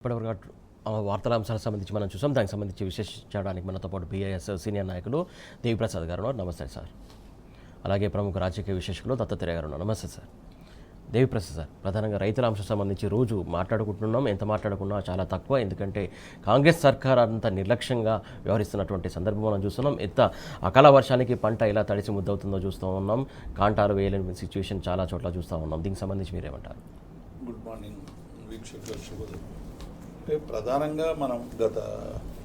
ఇప్పటివరకు వార్తల అంశాలకు సంబంధించి మనం చూసాం. దానికి సంబంధించి విశ్లేషించడానికి మనతో పాటు బీఐఎస్ సీనియర్ నాయకులు దేవిప్రసాద్ గారు ఉన్నారు. నమస్తే సార్. అలాగే ప్రముఖ రాజకీయ విశ్లేషకులు దత్తాత్రేయ గారు ఉన్నారు. నమస్తే సార్. దేవిప్రసాద్ సార్, ప్రధానంగా రైతుల అంశం సంబంధించి రోజు మాట్లాడుకుంటున్నాం. ఎంత మాట్లాడుకున్నా చాలా తక్కువ. ఎందుకంటే కాంగ్రెస్ సర్కార్ అంత నిర్లక్ష్యంగా వ్యవహరిస్తున్నటువంటి సందర్భం మనం చూస్తున్నాం. ఎంత అకాల వర్షానికి పంట ఎలా తడిసి ముద్దవుతుందో చూస్తూ ఉన్నాం. కాంటాలు వేయలేని సిచ్యువేషన్ చాలా చోట్ల చూస్తూ ఉన్నాం. దీనికి సంబంధించి మీరేమంటారు? గుడ్ మార్నింగ్ వీక్షకులు. అంటే ప్రధానంగా మనం గత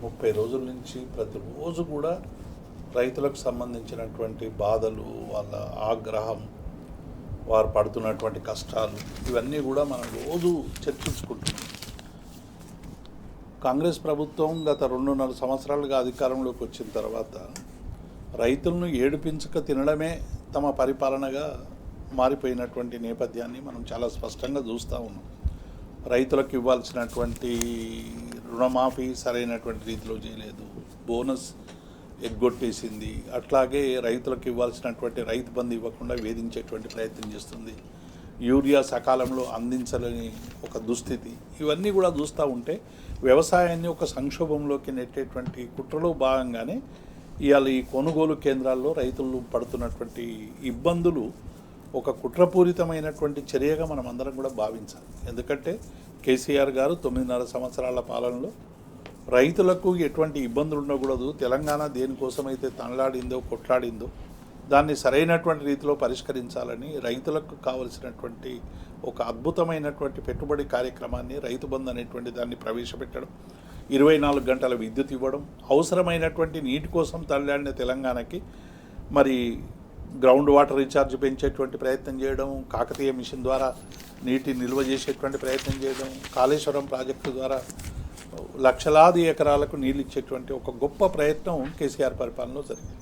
30 రోజుల నుంచి ప్రతిరోజు కూడా రైతులకు సంబంధించినటువంటి బాధలు, వాళ్ళ ఆగ్రహం, వారు పడుతున్నటువంటి కష్టాలు, ఇవన్నీ కూడా మనం రోజు చర్చించుకుంటున్నాం. కాంగ్రెస్ ప్రభుత్వం గత 2.5 సంవత్సరాలుగా అధికారంలోకి వచ్చిన తర్వాత రైతులను ఏడిపించక తినడమే తమ పరిపాలనగా మారిపోయినటువంటి నేపథ్యాన్ని మనం చాలా స్పష్టంగా చూస్తూ ఉన్నాం. రైతులకు ఇవ్వాల్సినటువంటి రుణమాఫీ సరైనటువంటి రీతిలో చేయలేదు, బోనస్ ఎగ్గొట్టేసింది. అట్లాగే రైతులకు ఇవ్వాల్సినటువంటి రైతు బంధు ఇవ్వకుండా వేధించేటువంటి ప్రయత్నం చేస్తుంది. యూరియా సకాలంలో అందించలేని ఒక దుస్థితి, ఇవన్నీ కూడా చూస్తూ ఉంటే వ్యవసాయాన్ని ఒక సంక్షోభంలోకి నెట్టేటువంటి కుట్రలో భాగంగానే ఇవాళ ఈ కొనుగోలు కేంద్రాల్లో రైతులు పడుతున్నటువంటి ఇబ్బందులు ఒక కుట్రపూరితమైనటువంటి చర్యగా మనం అందరం కూడా భావించాలి. ఎందుకంటే కేసీఆర్ గారు 9.5 సంవత్సరాల పాలనలో రైతులకు ఎటువంటి ఇబ్బందులు ఉండకూడదు, తెలంగాణ దేనికోసమైతే తనలాడిందో కొట్లాడిందో దాన్ని సరైనటువంటి రీతిలో పరిష్కరించాలని రైతులకు కావలసినటువంటి ఒక అద్భుతమైనటువంటి పెట్టుబడి కార్యక్రమాన్ని రైతు బంధు అనేటువంటి దాన్ని ప్రవేశపెట్టడం, 24 గంటల విద్యుత్ ఇవ్వడం, అవసరమైనటువంటి నీటి కోసం తనలాడిన తెలంగాణకి మరి గ్రౌండ్ వాటర్ రీఛార్జ్ పెంచేటువంటి ప్రయత్నం చేయడం, కాకతీయ మిషన్ ద్వారా నీటి నిల్వ చేసేటువంటి ప్రయత్నం చేయడం, కాళేశ్వరం ప్రాజెక్టు ద్వారా లక్షలాది ఎకరాలకు నీళ్ళు ఇచ్చేటువంటి ఒక గొప్ప ప్రయత్నం కేసీఆర్ పరిపాలనలో జరిగింది.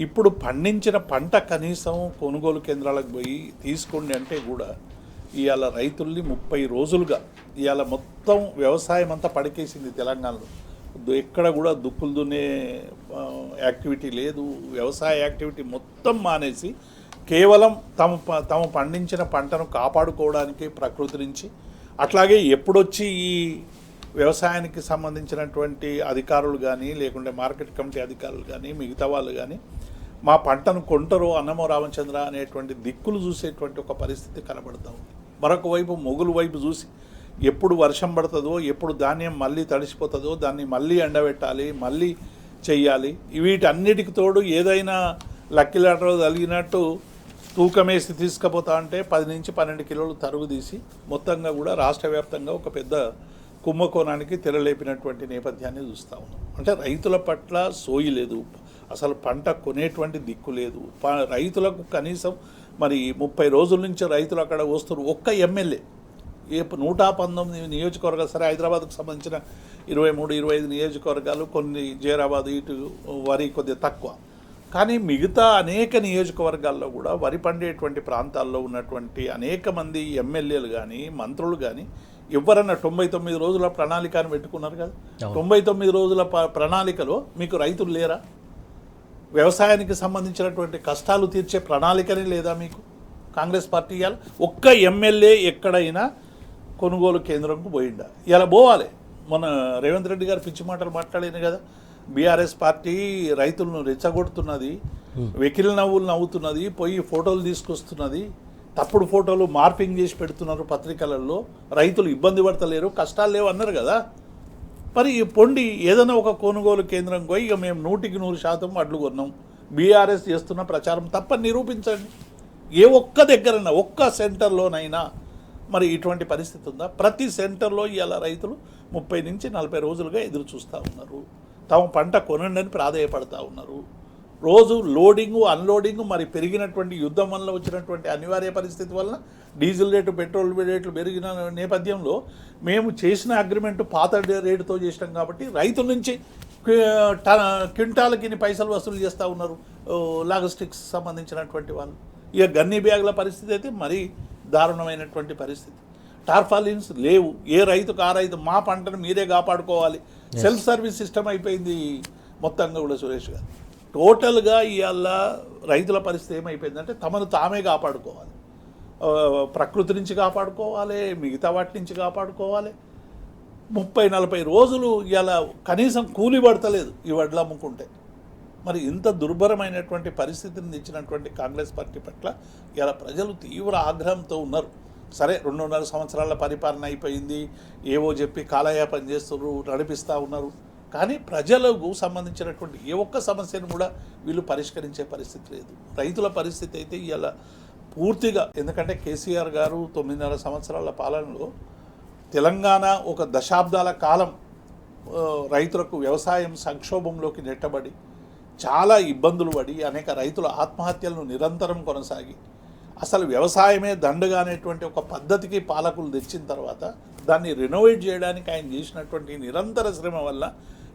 ఇప్పుడు పండించిన పంట కనీసం కొనుగోలు కేంద్రాలకు పోయి తీసుకోండి అంటే కూడా ఇవాళ రైతుల్ని 30 రోజులుగా ఇవాళ మొత్తం వ్యవసాయం అంతా పడికేసింది తెలంగాణలో. ఎక్కడ కూడా దుక్కులు దున్నే యాక్టివిటీ లేదు, వ్యవసాయ యాక్టివిటీ మొత్తం మానేసి కేవలం తమ పండించిన పంటను కాపాడుకోవడానికి ప్రకృతి నుంచి, అట్లాగే ఎప్పుడొచ్చి ఈ వ్యవసాయానికి సంబంధించినటువంటి అధికారులు కానీ లేకుంటే మార్కెట్ కమిటీ అధికారులు కానీ మిగతా వాళ్ళు కానీ మా పంటను కొంటారో అన్నమో రామచంద్ర అనేటువంటి దిక్కులు చూసేటువంటి ఒక పరిస్థితి కనబడుతూ ఉంది. మరొక వైపు మొగులు వైపు చూసి ఎప్పుడు వర్షం పడుతుందో, ఎప్పుడు ధాన్యం మళ్ళీ తడిసిపోతుందో దాన్ని మళ్ళీ ఎండబెట్టాలి, మళ్ళీ చెయ్యాలి. వీటన్నిటికి తోడు ఏదైనా లక్కిలాటలో తగిలినట్టు తూకమేసి తీసుకుపోతా అంటే 10 నుంచి 12 కిలోలు తరుగు తీసి మొత్తంగా కూడా రాష్ట్ర వ్యాప్తంగా ఒక పెద్ద కుంభకోణానికి తెరలేపినటువంటి నేపథ్యాన్ని చూస్తూ ఉన్నాం. అంటే రైతుల పట్ల సోయి లేదు, అసలు పంట కొనేటువంటి దిక్కు లేదు. రైతులకు కనీసం మరి 30 రోజుల నుంచి రైతులు అక్కడ వస్తున్నారు. ఒక్క ఎమ్మెల్యే 119 నియోజకవర్గాలు, సరే హైదరాబాద్కు సంబంధించిన 23-25 నియోజకవర్గాలు, కొన్ని జైరాబాద్ ఇటు వరి కొద్దిగా తక్కువ, కానీ మిగతా అనేక నియోజకవర్గాల్లో కూడా వరి పండేటువంటి ప్రాంతాల్లో ఉన్నటువంటి అనేక మంది ఎమ్మెల్యేలు కానీ మంత్రులు కానీ ఎవరన్నా 99 రోజుల ప్రణాళికను పెట్టుకున్నారు కదా. 99 రోజుల ప్రణాళికలో మీకు రైతులు లేరా? వ్యవసాయానికి సంబంధించినటువంటి కష్టాలు తీర్చే ప్రణాళికనే లేదా మీకు? కాంగ్రెస్ పార్టీ ఇవాళ ఒక్క ఎమ్మెల్యే ఎక్కడైనా కొనుగోలు కేంద్రంకు పోయిండా? ఇలా పోవాలి. మన రేవంత్ రెడ్డి గారు పిచ్చి మాటలు మాట్లాడింది కదా, బీఆర్ఎస్ పార్టీ రైతులను రెచ్చగొడుతున్నది, వెకిలి నవ్వులు నవ్వుతున్నది, పోయి ఫోటోలు తీసుకొస్తున్నది, తప్పుడు ఫోటోలు మార్పింగ్ చేసి పెడుతున్నారు పత్రికలలో, రైతులు ఇబ్బంది పడతలేరు, కష్టాలు లేవు అన్నారు కదా. మరి పొండి ఏదైనా ఒక కొనుగోలు కేంద్రం పోయి ఇక మేము 100% వడ్లు కొన్నాం, బీఆర్ఎస్ చేస్తున్న ప్రచారం తప్పని నిరూపించండి. ఏ ఒక్క దగ్గరన్నా ఒక్క సెంటర్లోనైనా మరి ఇటువంటి పరిస్థితి ఉందా? ప్రతి సెంటర్లో ఇవాళ రైతులు 30 నుంచి 40 రోజులుగా ఎదురు చూస్తూ ఉన్నారు. తమ పంట కొనండి అని ప్రాధేయపడతా ఉన్నారు. రోజు లోడింగు అన్లోడింగు మరి పెరిగినటువంటి యుద్ధం వల్ల వచ్చినటువంటి అనివార్య పరిస్థితి వలన డీజిల్ రేటు పెట్రోల్ రేట్లు పెరిగిన నేపథ్యంలో మేము చేసిన అగ్రిమెంట్ పాత రేటుతో చేసినాం కాబట్టి రైతుల నుంచి క్వింటాలకి పైసలు వసూలు చేస్తూ ఉన్నారు లాజిస్టిక్స్ సంబంధించినటువంటి వాళ్ళు. ఇక గన్నీ బ్యాగుల పరిస్థితి అయితే మరీ దారుణమైనటువంటి పరిస్థితి. టార్పాలిన్స్ లేవు. ఏ రైతుకు ఆ రైతు మా పంటను మీరే కాపాడుకోవాలి, సెల్ఫ్ సర్వీస్ సిస్టమ్ అయిపోయింది మొత్తంగా కూడా. సురేష్ గారు టోటల్గా ఇవాళ రైతుల పరిస్థితి ఏమైపోయిందంటే తమను తామే కాపాడుకోవాలి. ప్రకృతి నుంచి కాపాడుకోవాలి, మిగతా వాటి నుంచి కాపాడుకోవాలి. 30-40 రోజులు ఇలా కనీసం కూలి పడతలేదు ఈ వడ్లు అమ్ముకుంటే. మరి ఇంత దుర్భరమైనటువంటి పరిస్థితిని తెచ్చినటువంటి కాంగ్రెస్ పార్టీ పట్ల ఇలా ప్రజలు తీవ్ర ఆగ్రహంతో ఉన్నారు. సరే 2.5 సంవత్సరాల పరిపాలన అయిపోయింది, ఏవో చెప్పి కాలయాపన చేస్తున్నారు, నడిపిస్తూ ఉన్నారు. కానీ ప్రజలకు సంబంధించినటువంటి ఏ ఒక్క సమస్యను కూడా వీళ్ళు పరిష్కరించే పరిస్థితి లేదు. రైతుల పరిస్థితి అయితే ఇలా పూర్తిగా, ఎందుకంటే కేసీఆర్ గారు 9.5 సంవత్సరాల పాలనలో తెలంగాణ ఒక దశాబ్దాల కాలం రైతులకు వ్యవసాయం సంక్షోభంలోకి నెట్టబడి చాలా ఇబ్బందులు పడి అనేక రైతుల ఆత్మహత్యలను నిరంతరం కొనసాగి అసలు వ్యవసాయమే దండగా అనేటువంటి ఒక పద్ధతికి పాలకులు తెచ్చిన తర్వాత దాన్ని రెనోవేట్ చేయడానికి ఆయన చేసినటువంటి నిరంతర శ్రమ వల్ల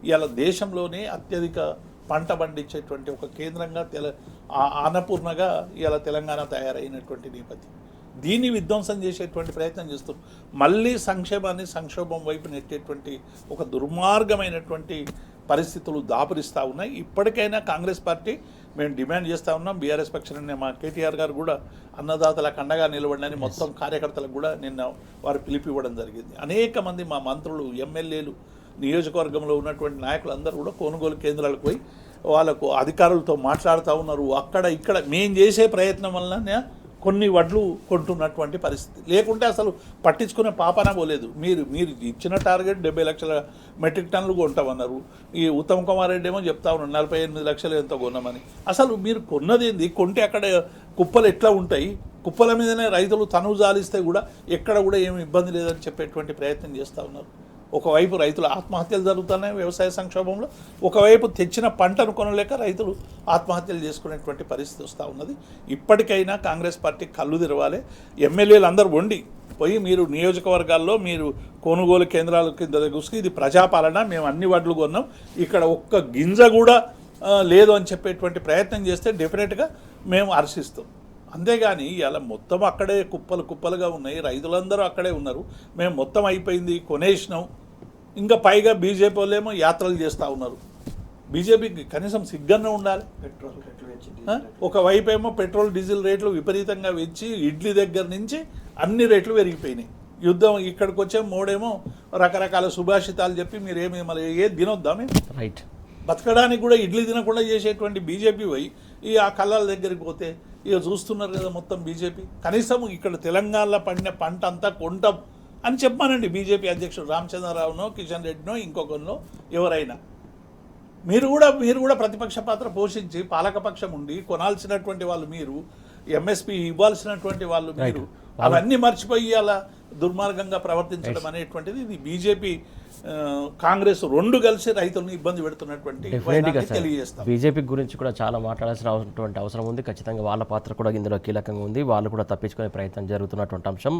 ఇవాళ దేశంలోనే అత్యధిక పంట పండించేటువంటి ఒక కేంద్రంగా ఆనపూర్ణగా ఇవాళ తెలంగాణ తయారైనటువంటి నేపథ్యం. దీన్ని విధ్వంసం చేసేటువంటి ప్రయత్నం చేస్తారు. మళ్ళీ సంక్షేమాన్ని సంక్షోభం వైపు నెట్టేటువంటి ఒక దుర్మార్గమైనటువంటి పరిస్థితులు దాపురిస్తూ ఉన్నాయి. ఇప్పటికైనా కాంగ్రెస్ పార్టీ మేము డిమాండ్ చేస్తూ ఉన్నాం. బీఆర్ఎస్ పక్షాన్ని మా కేటీఆర్ గారు కూడా అన్నదాతలకు అండగా నిలబడినని మొత్తం కార్యకర్తలకు కూడా నిన్న వారు పిలిపివ్వడం జరిగింది. అనేక మంది మా మంత్రులు, ఎమ్మెల్యేలు, నియోజకవర్గంలో ఉన్నటువంటి నాయకులు అందరూ కూడా కొనుగోలు కేంద్రాలకు పోయి వాళ్ళకు అధికారులతో మాట్లాడుతూ ఉన్నారు. అక్కడ ఇక్కడ మేము చేసే ప్రయత్నం వల్లనే కొన్ని వడ్లు కొంటున్నటువంటి పరిస్థితి, లేకుంటే అసలు పట్టించుకునే పాపన పోలేదు. మీరు ఇచ్చిన టార్గెట్ 70 లక్షల మెట్రిక్ టన్నులు కొంటామన్నారు. ఈ ఉత్తమ్ కుమార్ రెడ్డి ఏమో చెప్తా ఉన్నారు 48 లక్షలు ఎంతో కొన్నామని. అసలు మీరు కొన్నది ఏంది? కొంటే అక్కడ కుప్పలు ఎట్లా ఉంటాయి? కుప్పల మీదనే రైతులు తనువు జాలిస్తే కూడా ఎక్కడ కూడా ఏమి ఇబ్బంది లేదని చెప్పేటువంటి ప్రయత్నం చేస్తూ ఉన్నారు. ఒకవైపు రైతుల ఆత్మహత్యలు జరుగుతున్నాయి వ్యవసాయ సంక్షోభంలో, ఒకవైపు తెచ్చిన పంటను కొనలేక రైతులు ఆత్మహత్యలు చేసుకునేటువంటి పరిస్థితి వస్తూ ఉన్నది. ఇప్పటికైనా కాంగ్రెస్ పార్టీ కళ్ళు తెరవాలి. ఎమ్మెల్యేలు అందరూ వండి పోయి మీరు నియోజకవర్గాల్లో మీరు కొనుగోలు కేంద్రాల కింద చూసుకుని ఇది ప్రజాపాలన, మేము అన్ని వడ్లు కొన్నాం, ఇక్కడ ఒక్క గింజ కూడా లేదు అని చెప్పేటువంటి ప్రయత్నం చేస్తే డెఫినెట్గా మేము హర్షిస్తాం. అంతేగాని ఇలా మొత్తం అక్కడే కుప్పలుగా ఉన్నాయి, రైతులందరూ అక్కడే ఉన్నారు, మేము మొత్తం అయిపోయింది కొనేసినాం, ఇంకా పైగా బీజేపీ వాళ్ళేమో యాత్రలు చేస్తూ ఉన్నారు. బీజేపీకి కనీసం సిగ్గన్న ఉండాలి. ఒకవైపు ఏమో పెట్రోల్ డీజిల్ రేట్లు విపరీతంగా పెంచి ఇడ్లీ దగ్గర నుంచి అన్ని రేట్లు పెరిగిపోయినాయి. యుద్ధం ఇక్కడికి వచ్చే మోడేమో రకరకాల సుభాషితాలు చెప్పి మీరేమి మళ్ళీ తినొద్దామే రైట్ బతకడానికి కూడా ఇడ్లీ తినకుండా చేసేటువంటి బీజేపీ పోయి ఆ కళ్ళాల దగ్గరికి పోతే ఇక చూస్తున్నారు కదా మొత్తం బీజేపీ. కనీసం ఇక్కడ తెలంగాణలో పండిన పంట అంతా కొంటాం అని చెప్పానండి బీజేపీ అధ్యక్షుడు రామచంద్రరావునో, కిషన్ రెడ్డినో, ఇంకొకరినో ఎవరైనా. మీరు కూడా ప్రతిపక్ష పాత్ర పోషించి పాలకపక్షం ఉండి కొనాల్సినటువంటి వాళ్ళు మీరు, ఎంఎస్పీ ఇవ్వాల్సినటువంటి వాళ్ళు మీరు, అవన్నీ మర్చిపోయి అలా దుర్మార్గంగా ప్రవర్తించడం అనేటువంటిది ఇది బీజేపీ కాంగ్రెస్ రెండు కలిసి రైతులను ఇబ్బంది పెడుతున్నటువంటి తెలియజేస్తాం. బీజేపీ గురించి కూడా చాలా మాట్లాడాల్సినటువంటి అవసరం ఉంది. ఖచ్చితంగా వాళ్ళ పాత్ర కూడా ఇందులో కీలకంగా ఉంది. వాళ్ళు కూడా తప్పించుకునే ప్రయత్నం జరుగుతున్నటువంటి అంశం.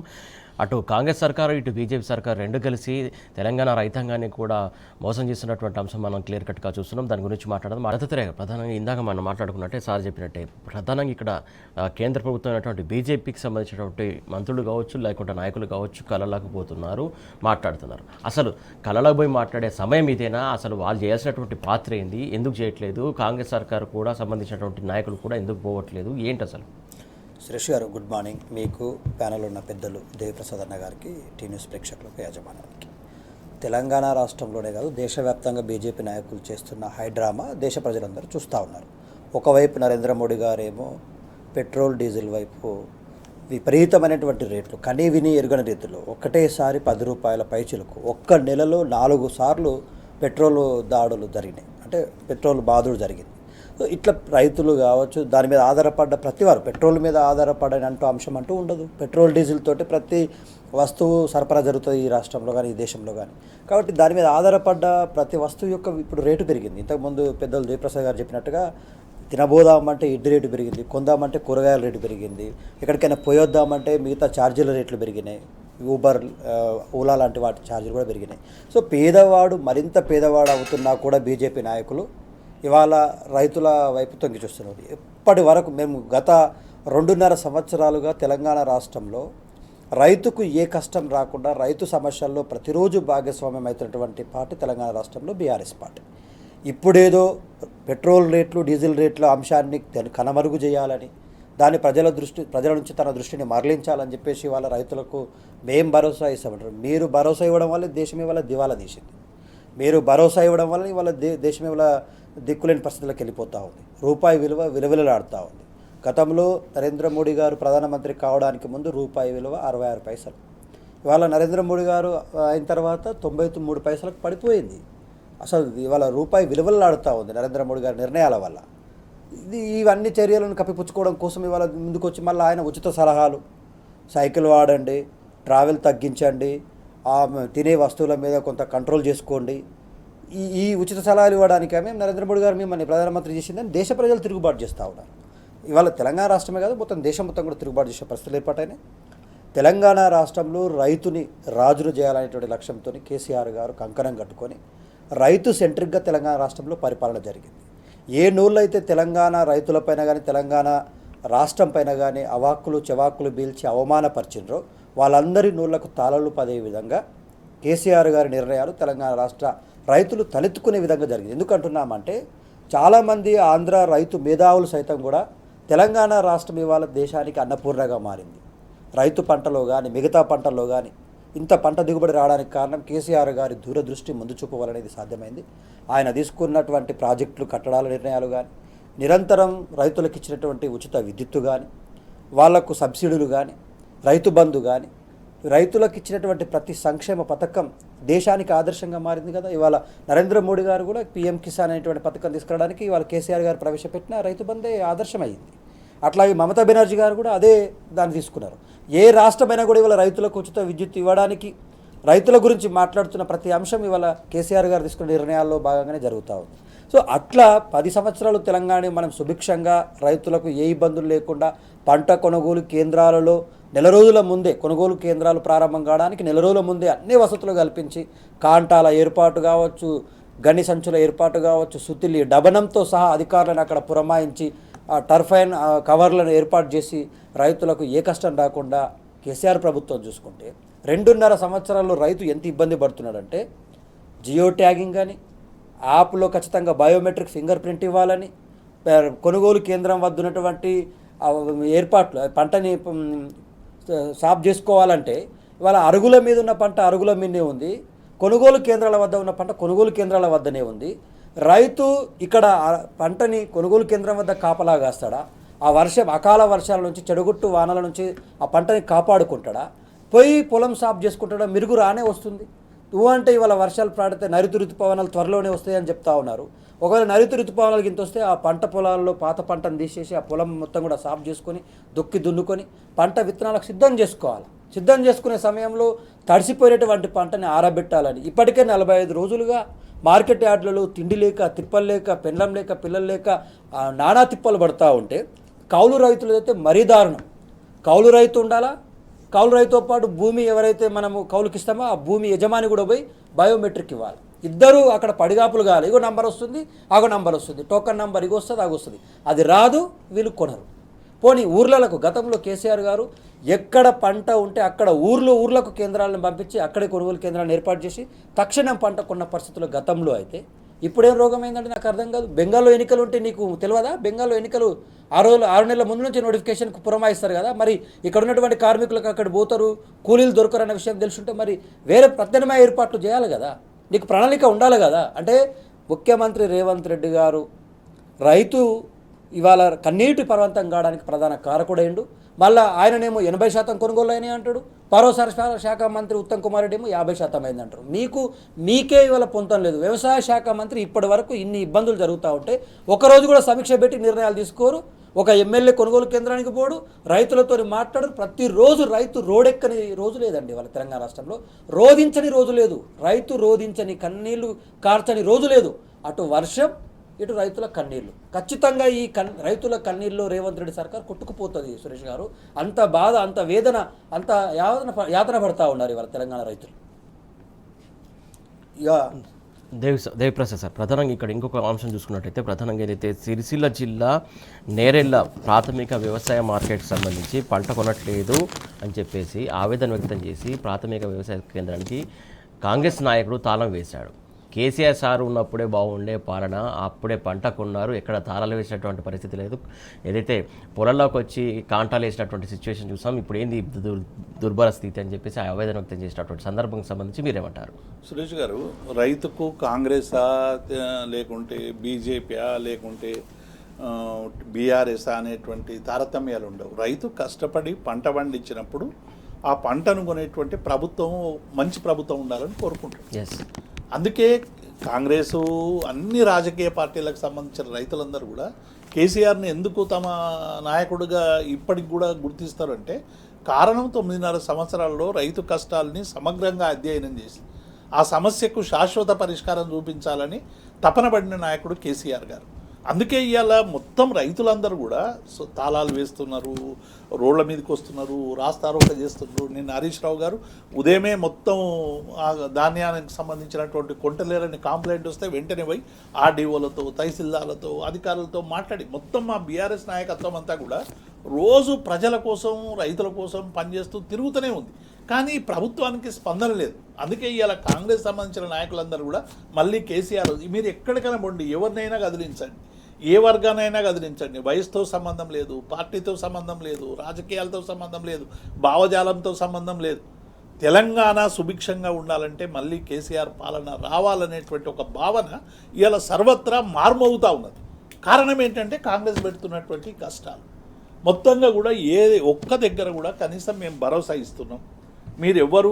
అటు కాంగ్రెస్ సర్కారు, ఇటు బీజేపీ సర్కారు రెండు కలిసి తెలంగాణ రైతాంగాన్ని కూడా మోసం చేస్తున్నటువంటి అంశం మనం క్లియర్ కట్గా చూస్తున్నాం. దాని గురించి మాట్లాడడం మద్దతురే ప్రధానంగా ఇందాక మనం మాట్లాడుకున్నట్టే సార్ చెప్పినట్టే ప్రధానంగా ఇక్కడ కేంద్ర ప్రభుత్వం అయినటువంటి బీజేపీకి సంబంధించినటువంటి మంత్రులు కావచ్చు, లేకుంటే నాయకులు కావచ్చు, కలలకు పోతున్నారు, మాట్లాడుతున్నారు. అసలు కళలకు పోయి మాట్లాడే సమయం ఇదేనా? అసలు వాళ్ళు చేయాల్సినటువంటి పాత్ర ఏంది? ఎందుకు చేయట్లేదు? కాంగ్రెస్ సర్కారు కూడా సంబంధించినటువంటి నాయకులు కూడా ఎందుకు పోవట్లేదు? ఏంటి అసలు? సురేష్ గారు గుడ్ మార్నింగ్. మీకు ప్యానెల్ ఉన్న పెద్దలు దేవిప్రసాద్ అన్న గారికి, టీ న్యూస్ ప్రేక్షకులకు, యాజమాన్యానికి. తెలంగాణ రాష్ట్రంలోనే కాదు దేశవ్యాప్తంగా బీజేపీ నాయకులు చేస్తున్న హైడ్రామా దేశ ప్రజలందరూ చూస్తూ ఉన్నారు. ఒకవైపు నరేంద్ర మోడీ గారేమో పెట్రోల్ డీజిల్ వైపు విపరీతమైనటువంటి రేట్లు, కనీ విని ఎరుగని రీతిలో ఒకటేసారి 10 రూపాయల పైచిలకు ఒక్క నెలలో 4 సార్లు పెట్రోల్ దాడులు జరిగినాయి, అంటే పెట్రోల్ బాధుడు జరిగింది. సో ఇట్లా రైతులు కావచ్చు, దాని మీద ఆధారపడ్డ ప్రతి వారు, పెట్రోల్ మీద ఆధారపడని అంశం అంటూ ఉండదు. పెట్రోల్ డీజిల్ తోటి ప్రతి వస్తువు సరఫరా జరుగుతుంది ఈ రాష్ట్రంలో కానీ ఈ దేశంలో కానీ. కాబట్టి దాని మీద ఆధారపడ్డ ప్రతి వస్తువు యొక్క ఇప్పుడు రేటు పెరిగింది. ఇంతకుముందు పెద్దలు దేవిప్రసాద్ గారు చెప్పినట్టుగా తినబోదామంటే ఇడ్లీ రేటు పెరిగింది, కొందామంటే కూరగాయల రేటు పెరిగింది, ఎక్కడికైనా పోయొద్దామంటే మిగతా ఛార్జీల రేట్లు పెరిగినాయి, ఊబర్, ఓలా లాంటి వాటి ఛార్జీలు కూడా పెరిగినాయి. సో పేదవాడు మరింత పేదవాడు అవుతున్నా కూడా బీజేపీ నాయకులు ఇవాళ రైతుల వైపు తొంగి చూస్తున్నారు. ఇప్పటి వరకు మేము గత 2.5 సంవత్సరాలుగా తెలంగాణ రాష్ట్రంలో రైతుకు ఏ కష్టం రాకుండా రైతు సమస్యల్లో ప్రతిరోజు భాగస్వామ్యం అవుతున్నటువంటి పార్టీ తెలంగాణ రాష్ట్రంలో బీఆర్ఎస్ పార్టీ. ఇప్పుడేదో పెట్రోల్ రేట్లు, డీజిల్ రేట్ల అంశాన్ని కనమరుగు చేయాలని, దాన్ని ప్రజల నుంచి తన దృష్టిని మరలించాలని చెప్పేసి వాళ్ళ రైతులకు మేం భరోసా ఇస్తామంటారు. మీరు భరోసా ఇవ్వడం వల్ల దేశం ఇవాళ దివాలా తీసింది. మీరు భరోసా ఇవ్వడం వల్ల ఇవాళ దేశం ఇవాళ దిక్కులేని పరిస్థితులకు వెళ్ళిపోతూ ఉంది. రూపాయి విలువ విలువలాడుతూ ఉంది. గతంలో నరేంద్ర మోడీ గారు ప్రధానమంత్రి కావడానికి ముందు రూపాయి విలువ 66 పైసలు. ఇవాళ నరేంద్ర మోడీ గారు అయిన తర్వాత 93 పైసలకు పడిపోయింది. అసలు ఇవాళ రూపాయి విలువలాడుతూ ఉంది నరేంద్ర మోడీ గారి నిర్ణయాల వల్ల. ఇవన్నీ చర్యలను కప్పిపుచ్చుకోవడం కోసం ఇవాళ ముందుకొచ్చి మళ్ళీ ఆయన ఉచిత సలహాలు, సైకిల్ వాడండి, ట్రావెల్ తగ్గించండి, తినే వస్తువుల మీద కొంత కంట్రోల్ చేసుకోండి, ఈ ఉచిత సలహాలు ఇవ్వడానికి మేము నరేంద్ర మోడీ గారు మిమ్మల్ని ప్రధానమంత్రి చేసిందని దేశ ప్రజలు తిరుగుబాటు చేస్తూ ఉన్నారు. ఇవాళ తెలంగాణ రాష్ట్రమే కాదు, మొత్తం దేశం మొత్తం కూడా తిరుగుబాటు చేసే పరిస్థితులు ఏర్పాటైనాయి. తెలంగాణ రాష్ట్రంలో రైతుని రాజును చేయాలనేటువంటి లక్ష్యంతో కేసీఆర్ గారు కంకణం కట్టుకొని రైతు సెంట్రిక్గా తెలంగాణ రాష్ట్రంలో పరిపాలన జరిగింది. ఏ నూళ్ళు అయితే తెలంగాణ రైతులపైన కానీ తెలంగాణ రాష్ట్రం పైన కానీ అవాక్కులు చెవాక్కులు పీల్చి అవమానపరిచినరో వాళ్ళందరి నూళ్లకు తాళాలు పదే విధంగా కేసీఆర్ గారి నిర్ణయాలు తెలంగాణ రాష్ట్ర రైతులు తలెత్తుకునే విధంగా జరిగింది. ఎందుకంటున్నామంటే చాలామంది ఆంధ్ర రైతు మేధావులు సైతం కూడా తెలంగాణ రాష్ట్రం ఇవాళ దేశానికి అన్నపూర్ణగా మారింది. రైతు పంటలో కానీ మిగతా పంటల్లో కానీ ఇంత పంట దిగుబడి రావడానికి కారణం కేసీఆర్ గారి దూరదృష్టి ముందు చూపవాలనేది సాధ్యమైంది. ఆయన తీసుకున్నటువంటి ప్రాజెక్టులు కట్టడాల నిర్ణయాలు కానీ, నిరంతరం రైతులకు ఇచ్చినటువంటి ఉచిత విద్యుత్తు కానీ, వాళ్లకు సబ్సిడీలు కానీ, రైతు బంధు కానీ, రైతులకు ఇచ్చినటువంటి ప్రతి సంక్షేమ పథకం దేశానికి ఆదర్శంగా మారింది కదా. ఇవాళ నరేంద్ర మోడీ గారు కూడా పీఎం కిసాన్ అనేటువంటి పథకం తీసుకురావడానికి ఇవాళ కేసీఆర్ గారు ప్రవేశపెట్టిన రైతు బంధే ఆదర్శమైంది. అట్లాగే మమతా బెనర్జీ గారు కూడా అదే దాన్ని తీసుకున్నారు. ఏ రాష్ట్రమైనా కూడా ఇవాళ రైతులకు ఉచిత విద్యుత్ ఇవ్వడానికి, రైతుల గురించి మాట్లాడుతున్న ప్రతి అంశం ఇవాళ కేసీఆర్ గారు తీసుకున్న నిర్ణయాల్లో భాగంగానే జరుగుతూ ఉంది. సో అట్లా 10 సంవత్సరాలు తెలంగాణ మనం సుభిక్షంగా రైతులకు ఏ ఇబ్బందులు లేకుండా పంట కొనుగోలు కేంద్రాలలో నెల రోజుల ముందే కొనుగోలు కేంద్రాలు ప్రారంభం కావడానికి నెల రోజుల ముందే అన్ని వసతులు కల్పించి కాంటాల ఏర్పాటు కావచ్చు, గని సంచుల ఏర్పాటు కావచ్చు, సుతిలి డబనంతో సహా అధికారులను అక్కడ పురమాయించి టర్ఫైన్ కవర్లను ఏర్పాటు చేసి రైతులకు ఏ కష్టం రాకుండా కేసీఆర్ ప్రభుత్వం చూసుకుంటే 2.5 సంవత్సరాల్లో రైతు ఎంత ఇబ్బంది పడుతున్నాడంటే జియో ట్యాగింగ్ కానీ, యాప్లో ఖచ్చితంగా బయోమెట్రిక్ ఫింగర్ ప్రింట్ ఇవ్వాలని, కొనుగోలు కేంద్రం వద్ద ఉన్నటువంటి ఏర్పాట్లు పంటని సాఫ్ చేసుకోవాలంటే ఇవాళ అరుగుల మీద ఉన్న పంట అరుగుల మీదే ఉంది, కొనుగోలు కేంద్రాల వద్ద ఉన్న పంట కొనుగోలు కేంద్రాల వద్దనే ఉంది. రైతు ఇక్కడ పంటని కొనుగోలు కేంద్రం వద్ద కాపలా కాస్తాడా? ఆ అకాల వర్షాల నుంచి చెడుగుట్టు వానల నుంచి ఆ పంటని కాపాడుకుంటాడా? పోయి పొలం సాఫ్ చేసుకుంటాడా? మెరుగు రానే వస్తుంది. అంటే ఇవాళ వర్షాలు పడితే నైరుతి ఋతుపవనాలు త్వరలోనే వస్తాయని చెప్తా ఉన్నారు. ఒకవేళ నైరుతి ఋతుపవనాలకి ఇంత వస్తే ఆ పంట పొలాల్లో పాత పంటను తీసేసి ఆ పొలం మొత్తం కూడా సాఫ్ చేసుకొని దున్నుకొని పంట విత్తనాలకు సిద్ధం చేసుకోవాలి. సిద్ధం చేసుకునే సమయంలో తడిసిపోయినటువంటి పంటని ఆరబెట్టాలని ఇప్పటికే 45 రోజులుగా మార్కెట్ యార్డులలో తిండి లేక, తిప్పలు లేక, పెండ్లం లేక, పిల్లలు లేక నానా తిప్పలు పడుతూ ఉంటే కౌలు రైతులు అయితే మరీ దారుణం. కౌలు రైతు ఉండాలా, కౌలు రైతుతో పాటు భూమి ఎవరైతే మనము కౌలుకి ఇస్తామో ఆ భూమి యజమాని కూడా పోయి బయోమెట్రిక్ ఇవ్వాలి. ఇద్దరు అక్కడ పడిగాపులు కావాలి. ఇగో నంబర్ వస్తుంది, ఆగో నంబర్ వస్తుంది, టోకన్ నంబర్ ఇగో వస్తుంది, ఆగొస్తుంది. అది రాదు, వీళ్ళు కొనరు. పోనీ ఊర్లకు గతంలో కేసీఆర్ గారు ఎక్కడ పంట ఉంటే అక్కడ ఊర్లకు కేంద్రాలను పంపించి అక్కడే కొనుగోలు కేంద్రాలను ఏర్పాటు చేసి తక్షణం పంట కొన్న పరిస్థితుల్లో గతంలో అయితే ఇప్పుడేం రోగం అయిందంటే నాకు అర్థం కాదు. బెంగాల్లో ఎన్నికలు ఉంటే నీకు తెలియదా? బెంగాల్లో ఎన్నికలు 6 నెలల ముందు నుంచి నోటిఫికేషన్కు పురమాయిస్తారు కదా. మరి ఇక్కడ ఉన్నటువంటి కార్మికులకు అక్కడ పోతారు, కూలీలు దొరకరు అన్న విషయం తెలుసుంటే మరి వేరే ప్రత్యామ్నాయ ఏర్పాట్లు చేయాలి కదా, నీకు ప్రణాళిక ఉండాలి కదా. అంటే ముఖ్యమంత్రి రేవంత్ రెడ్డి గారు రైతు ఇవాళ కన్నీటి పర్వంతం కావడానికి ప్రధాన కారకుడైండు. మళ్ళీ ఆయననేమో 80% కొనుగోలు అయినాయి అంటాడు. పరోసార శాఖ మంత్రి ఉత్తమ్ కుమార్ రెడ్డి ఏమో 50% అయింది అంటారు. మీకే ఇవాళ పొంతం లేదు. వ్యవసాయ శాఖ మంత్రి ఇప్పటి వరకు ఇన్ని ఇబ్బందులు జరుగుతూ ఉంటే ఒకరోజు కూడా సమీక్ష పెట్టి నిర్ణయాలు తీసుకోరు. ఒక ఎమ్మెల్యే కొనుగోలు కేంద్రానికి పోడు, రైతులతో మాట్లాడరు. ప్రతిరోజు రైతు రోడెక్కని రోజు లేదండి వాళ్ళ తెలంగాణ రాష్ట్రంలో. రోధించని రోజు లేదు, రైతు రోధించని కన్నీళ్లు కార్చని రోజు లేదు. అటు వర్షం, ఇటు రైతుల కన్నీళ్లు. ఖచ్చితంగా ఈ రైతుల కన్నీళ్ళు రేవంత్ రెడ్డి సర్కార్ కొట్టుకుపోతుంది సురేష్ గారు. అంత బాధ, అంత వేదన, అంత యాతన పడతా ఉన్నారు ఇవాళ తెలంగాణ రైతులు. ఇక దేవిప్రసాద్ సార్, ప్రధానంగా ఇక్కడ ఇంకొక అంశం చూసుకున్నట్టయితే ప్రధానంగా ఏదైతే సిరిసిల్ల జిల్లా నేరెళ్ళ ప్రాథమిక వ్యవసాయ మార్కెట్కి సంబంధించి పంట కొనట్లేదు అని చెప్పేసి ఆవేదన వ్యక్తం చేసి ప్రాథమిక వ్యవసాయ కేంద్రానికి కాంగ్రెస్ నాయకుడు తాళం వేశాడు. కేసీఆర్ సార్ ఉన్నప్పుడే బాగుండే పాలన, అప్పుడే పంట కొన్నారు, ఎక్కడ తాళాలు వేసినటువంటి పరిస్థితి లేదు. ఏదైతే పొలంలోకి వచ్చి కాంటాలు వేసినటువంటి సిచ్యువేషన్ చూసాం, ఇప్పుడు ఏంది దుర్భర స్థితి అని చెప్పేసి ఆవేదన వ్యక్తం చేసినటువంటి సందర్భానికి సంబంధించి మీరేమంటారు? సురేష్ గారు, రైతుకు కాంగ్రెసా లేకుంటే బీజేపీయా లేకుంటే బీఆర్ఎస్ అనేటువంటి తారతమ్యాలు ఉండవు. రైతు కష్టపడి పంట పండించినప్పుడు ఆ పంటను కొనేటువంటి ప్రభుత్వం మంచి ప్రభుత్వం ఉండాలని కోరుకుంటారు. అందుకే కాంగ్రెసు అన్ని రాజకీయ పార్టీలకు సంబంధించిన రైతులందరూ కూడా కేసీఆర్ని ఎందుకు తమ నాయకుడిగా ఇప్పటికి కూడా గుర్తిస్తారంటే కారణం 9.5 సంవత్సరాల్లో రైతు కష్టాలని సమగ్రంగా అధ్యయనం చేసి ఆ సమస్యకు శాశ్వత పరిష్కారం చూపించాలని తపన పడిన నాయకుడు కేసీఆర్ గారు. అందుకే ఇవాళ మొత్తం రైతులందరూ కూడా తాళాలు వేస్తున్నారు, రోడ్ల మీదకి వస్తున్నారు, రాస్తారోక చేస్తున్నారు. నిన్న హరీష్ రావు గారు ఉదయమే మొత్తం ధాన్యానికి సంబంధించినటువంటి కొంటలేరని కంప్లైంట్ వస్తే వెంటనే పోయి ఆర్డీఓలతో, తహసీల్దార్లతో, అధికారులతో మాట్లాడి మొత్తం మా బీఆర్ఎస్ నాయకత్వం అంతా కూడా రోజు ప్రజల కోసం, రైతుల కోసం పనిచేస్తూ తిరుగుతూనే ఉంది. కానీ ప్రభుత్వానికి స్పందన లేదు. అందుకే ఇవాళ కాంగ్రెస్ సంబంధించిన నాయకులందరూ కూడా మళ్ళీ కేసీఆర్ మీరు ఎక్కడికైనా పోండి, ఎవరినైనా కదిలించండి, ఏ వర్గానైనా కదిలించండి, వయసుతో సంబంధం లేదు, పార్టీతో సంబంధం లేదు, రాజకీయాలతో సంబంధం లేదు, భావజాలంతో సంబంధం లేదు. తెలంగాణ సుభిక్షంగా ఉండాలంటే మళ్ళీ కేసీఆర్ పాలన రావాలనేటువంటి ఒక భావన ఇవాళ సర్వత్రా మార్మవుతూ ఉన్నది. కారణం ఏంటంటే కాంగ్రెస్ పెడుతున్నటువంటి కష్టాలు. మొత్తంగా కూడా ఒక్క దగ్గర కూడా కనీసం మేము భరోసా ఇస్తున్నాం, మీరెవ్వరూ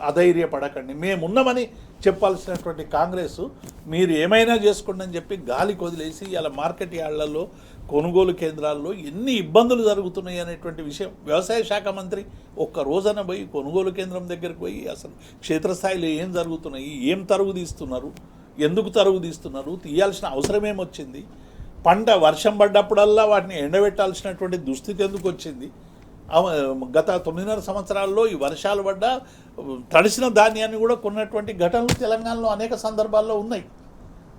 అధైర్యపడకండి, మేమున్నామని చెప్పాల్సినటువంటి కాంగ్రెస్ మీరు ఏమైనా చేసుకోండి అని చెప్పి గాలికి వదిలేసి ఇలా మార్కెట్ యార్డ్లలో, కొనుగోలు కేంద్రాల్లో ఎన్ని ఇబ్బందులు జరుగుతున్నాయి అనేటువంటి విషయం వ్యవసాయ శాఖ మంత్రి ఒక్క రోజున పోయి కొనుగోలు కేంద్రం దగ్గరికి పోయి అసలు క్షేత్రస్థాయిలో ఏం జరుగుతున్నాయి, ఏం తరుగు తీస్తున్నారు, ఎందుకు తరుగు తీస్తున్నారు, తీయాల్సిన అవసరం ఏమొచ్చింది, పంట వర్షం పడ్డప్పుడల్లా వాటిని ఎండబెట్టాల్సినటువంటి దుస్థితి ఎందుకు వచ్చింది, గత 9.5 సంవత్సరాల్లో ఈ వర్షాలు పడ్డ తడిసిన ధాన్యాన్ని కూడా కొన్నటువంటి ఘటనలు తెలంగాణలో అనేక సందర్భాల్లో ఉన్నాయి.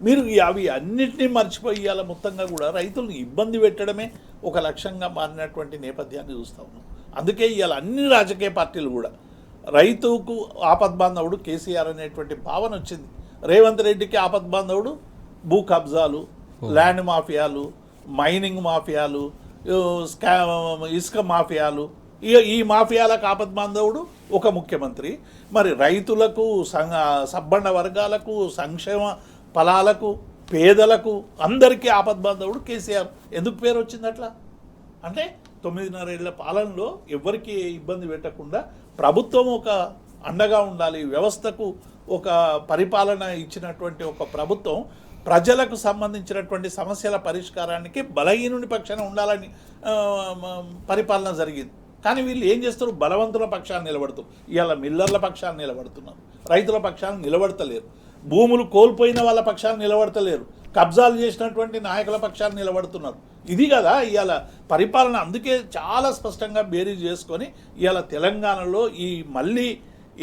మీరు అవి అన్నింటినీ మర్చిపోయి ఇవాళ మొత్తంగా కూడా రైతులను ఇబ్బంది పెట్టడమే ఒక లక్ష్యంగా మారినటువంటి నేపథ్యాన్ని చూస్తూ ఉన్నాం. అందుకే ఇవాళ అన్ని రాజకీయ పార్టీలు కూడా రైతుకు ఆపద్బాంధవుడు కేసీఆర్ అనేటువంటి భావన వచ్చింది. రేవంత్ రెడ్డికి ఆపద్బాంధవుడు భూ కబ్జాలు, ల్యాండ్ మాఫియాలు, మైనింగ్ మాఫియాలు, ఇసుక మాఫియాలు, ఈ మాఫియాలకు ఆపద్బాంధవుడు ఒక ముఖ్యమంత్రి. మరి రైతులకు, సబ్బండ వర్గాలకు, సంక్షేమ ఫలాలకు, పేదలకు అందరికీ ఆపద్బాంధవుడు కేసీఆర్. ఎందుకు పేరు వచ్చింది అట్లా అంటే 9.5 ఏళ్ల పాలనలో ఎవరికి ఇబ్బంది పెట్టకుండా ప్రభుత్వం ఒక అండగా ఉండాలి, వ్యవస్థకు ఒక పరిపాలన ఇచ్చినటువంటి ఒక ప్రభుత్వం ప్రజలకు సంబంధించినటువంటి సమస్యల పరిష్కారానికి బలహీనుని పక్షాన ఉండాలని పరిపాలన జరిగింది. కానీ వీళ్ళు ఏం చేస్తారు, బలవంతుల పక్షాన్ని నిలబడుతూ ఇవాళ మిల్లర్ల పక్షాన్ని నిలబడుతున్నారు, రైతుల పక్షాన్ని నిలబడతలేరు, భూములు కోల్పోయిన వాళ్ళ పక్షాన్ని నిలబడతలేరు, కబ్జాలు చేసినటువంటి నాయకుల పక్షాన్ని నిలబడుతున్నారు. ఇది కదా ఇవాళ పరిపాలన. అందుకే చాలా స్పష్టంగా బేరీజ్ చేసుకొని ఇవాళ తెలంగాణలో ఈ మళ్ళీ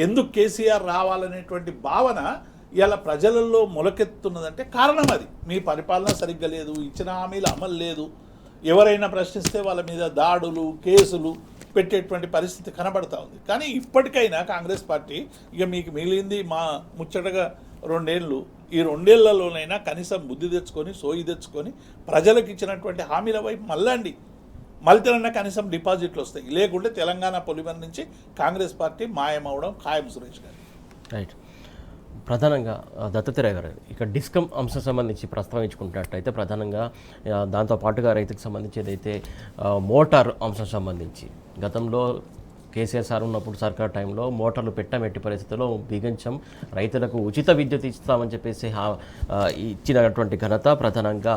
ఎందుకు కేసీఆర్ రావాలనేటువంటి భావన ఇలా ప్రజలలో మొలకెత్తున్నదంటే కారణం అది. మీ పరిపాలన సరిగ్గా లేదు, ఇచ్చిన హామీలు అమలు లేదు, ఎవరైనా ప్రశ్నిస్తే వాళ్ళ మీద దాడులు, కేసులు పెట్టేటువంటి పరిస్థితి కనబడతా ఉంది. కానీ ఇప్పటికైనా కాంగ్రెస్ పార్టీ ఇక మీకు మిగిలింది మా ముచ్చటగా 2 ఏళ్ళు, ఈ 2 ఏళ్లలోనైనా కనీసం బుద్ధి తెచ్చుకొని, సోయి తెచ్చుకొని ప్రజలకు ఇచ్చినటువంటి హామీల వైపు మళ్ళండి. మళ్ళీ కనీసం డిపాజిట్లు వస్తాయి. లేకుంటే తెలంగాణ పొలిమర్ నుంచి కాంగ్రెస్ పార్టీ మాయమవడం ఖాయం. సురేష్ గారు రైట్. ప్రధానంగా దత్తాత్రేయ గారు ఇక్కడ డిస్కమ్ అంశం సంబంధించి ప్రస్తావించుకుంటున్నట్టయితే ప్రధానంగా దాంతో పాటుగా రైతుకు సంబంధించి ఏదైతే మోటార్ అంశం సంబంధించి గతంలో కేసీఆర్ సార్ ఉన్నప్పుడు సర్కార్ టైంలో మోటార్లు ఎట్టి పరిస్థితుల్లో బిగించం, రైతులకు ఉచిత విద్యుత్ ఇస్తామని చెప్పేసి ఇచ్చినటువంటి ఘనత ప్రధానంగా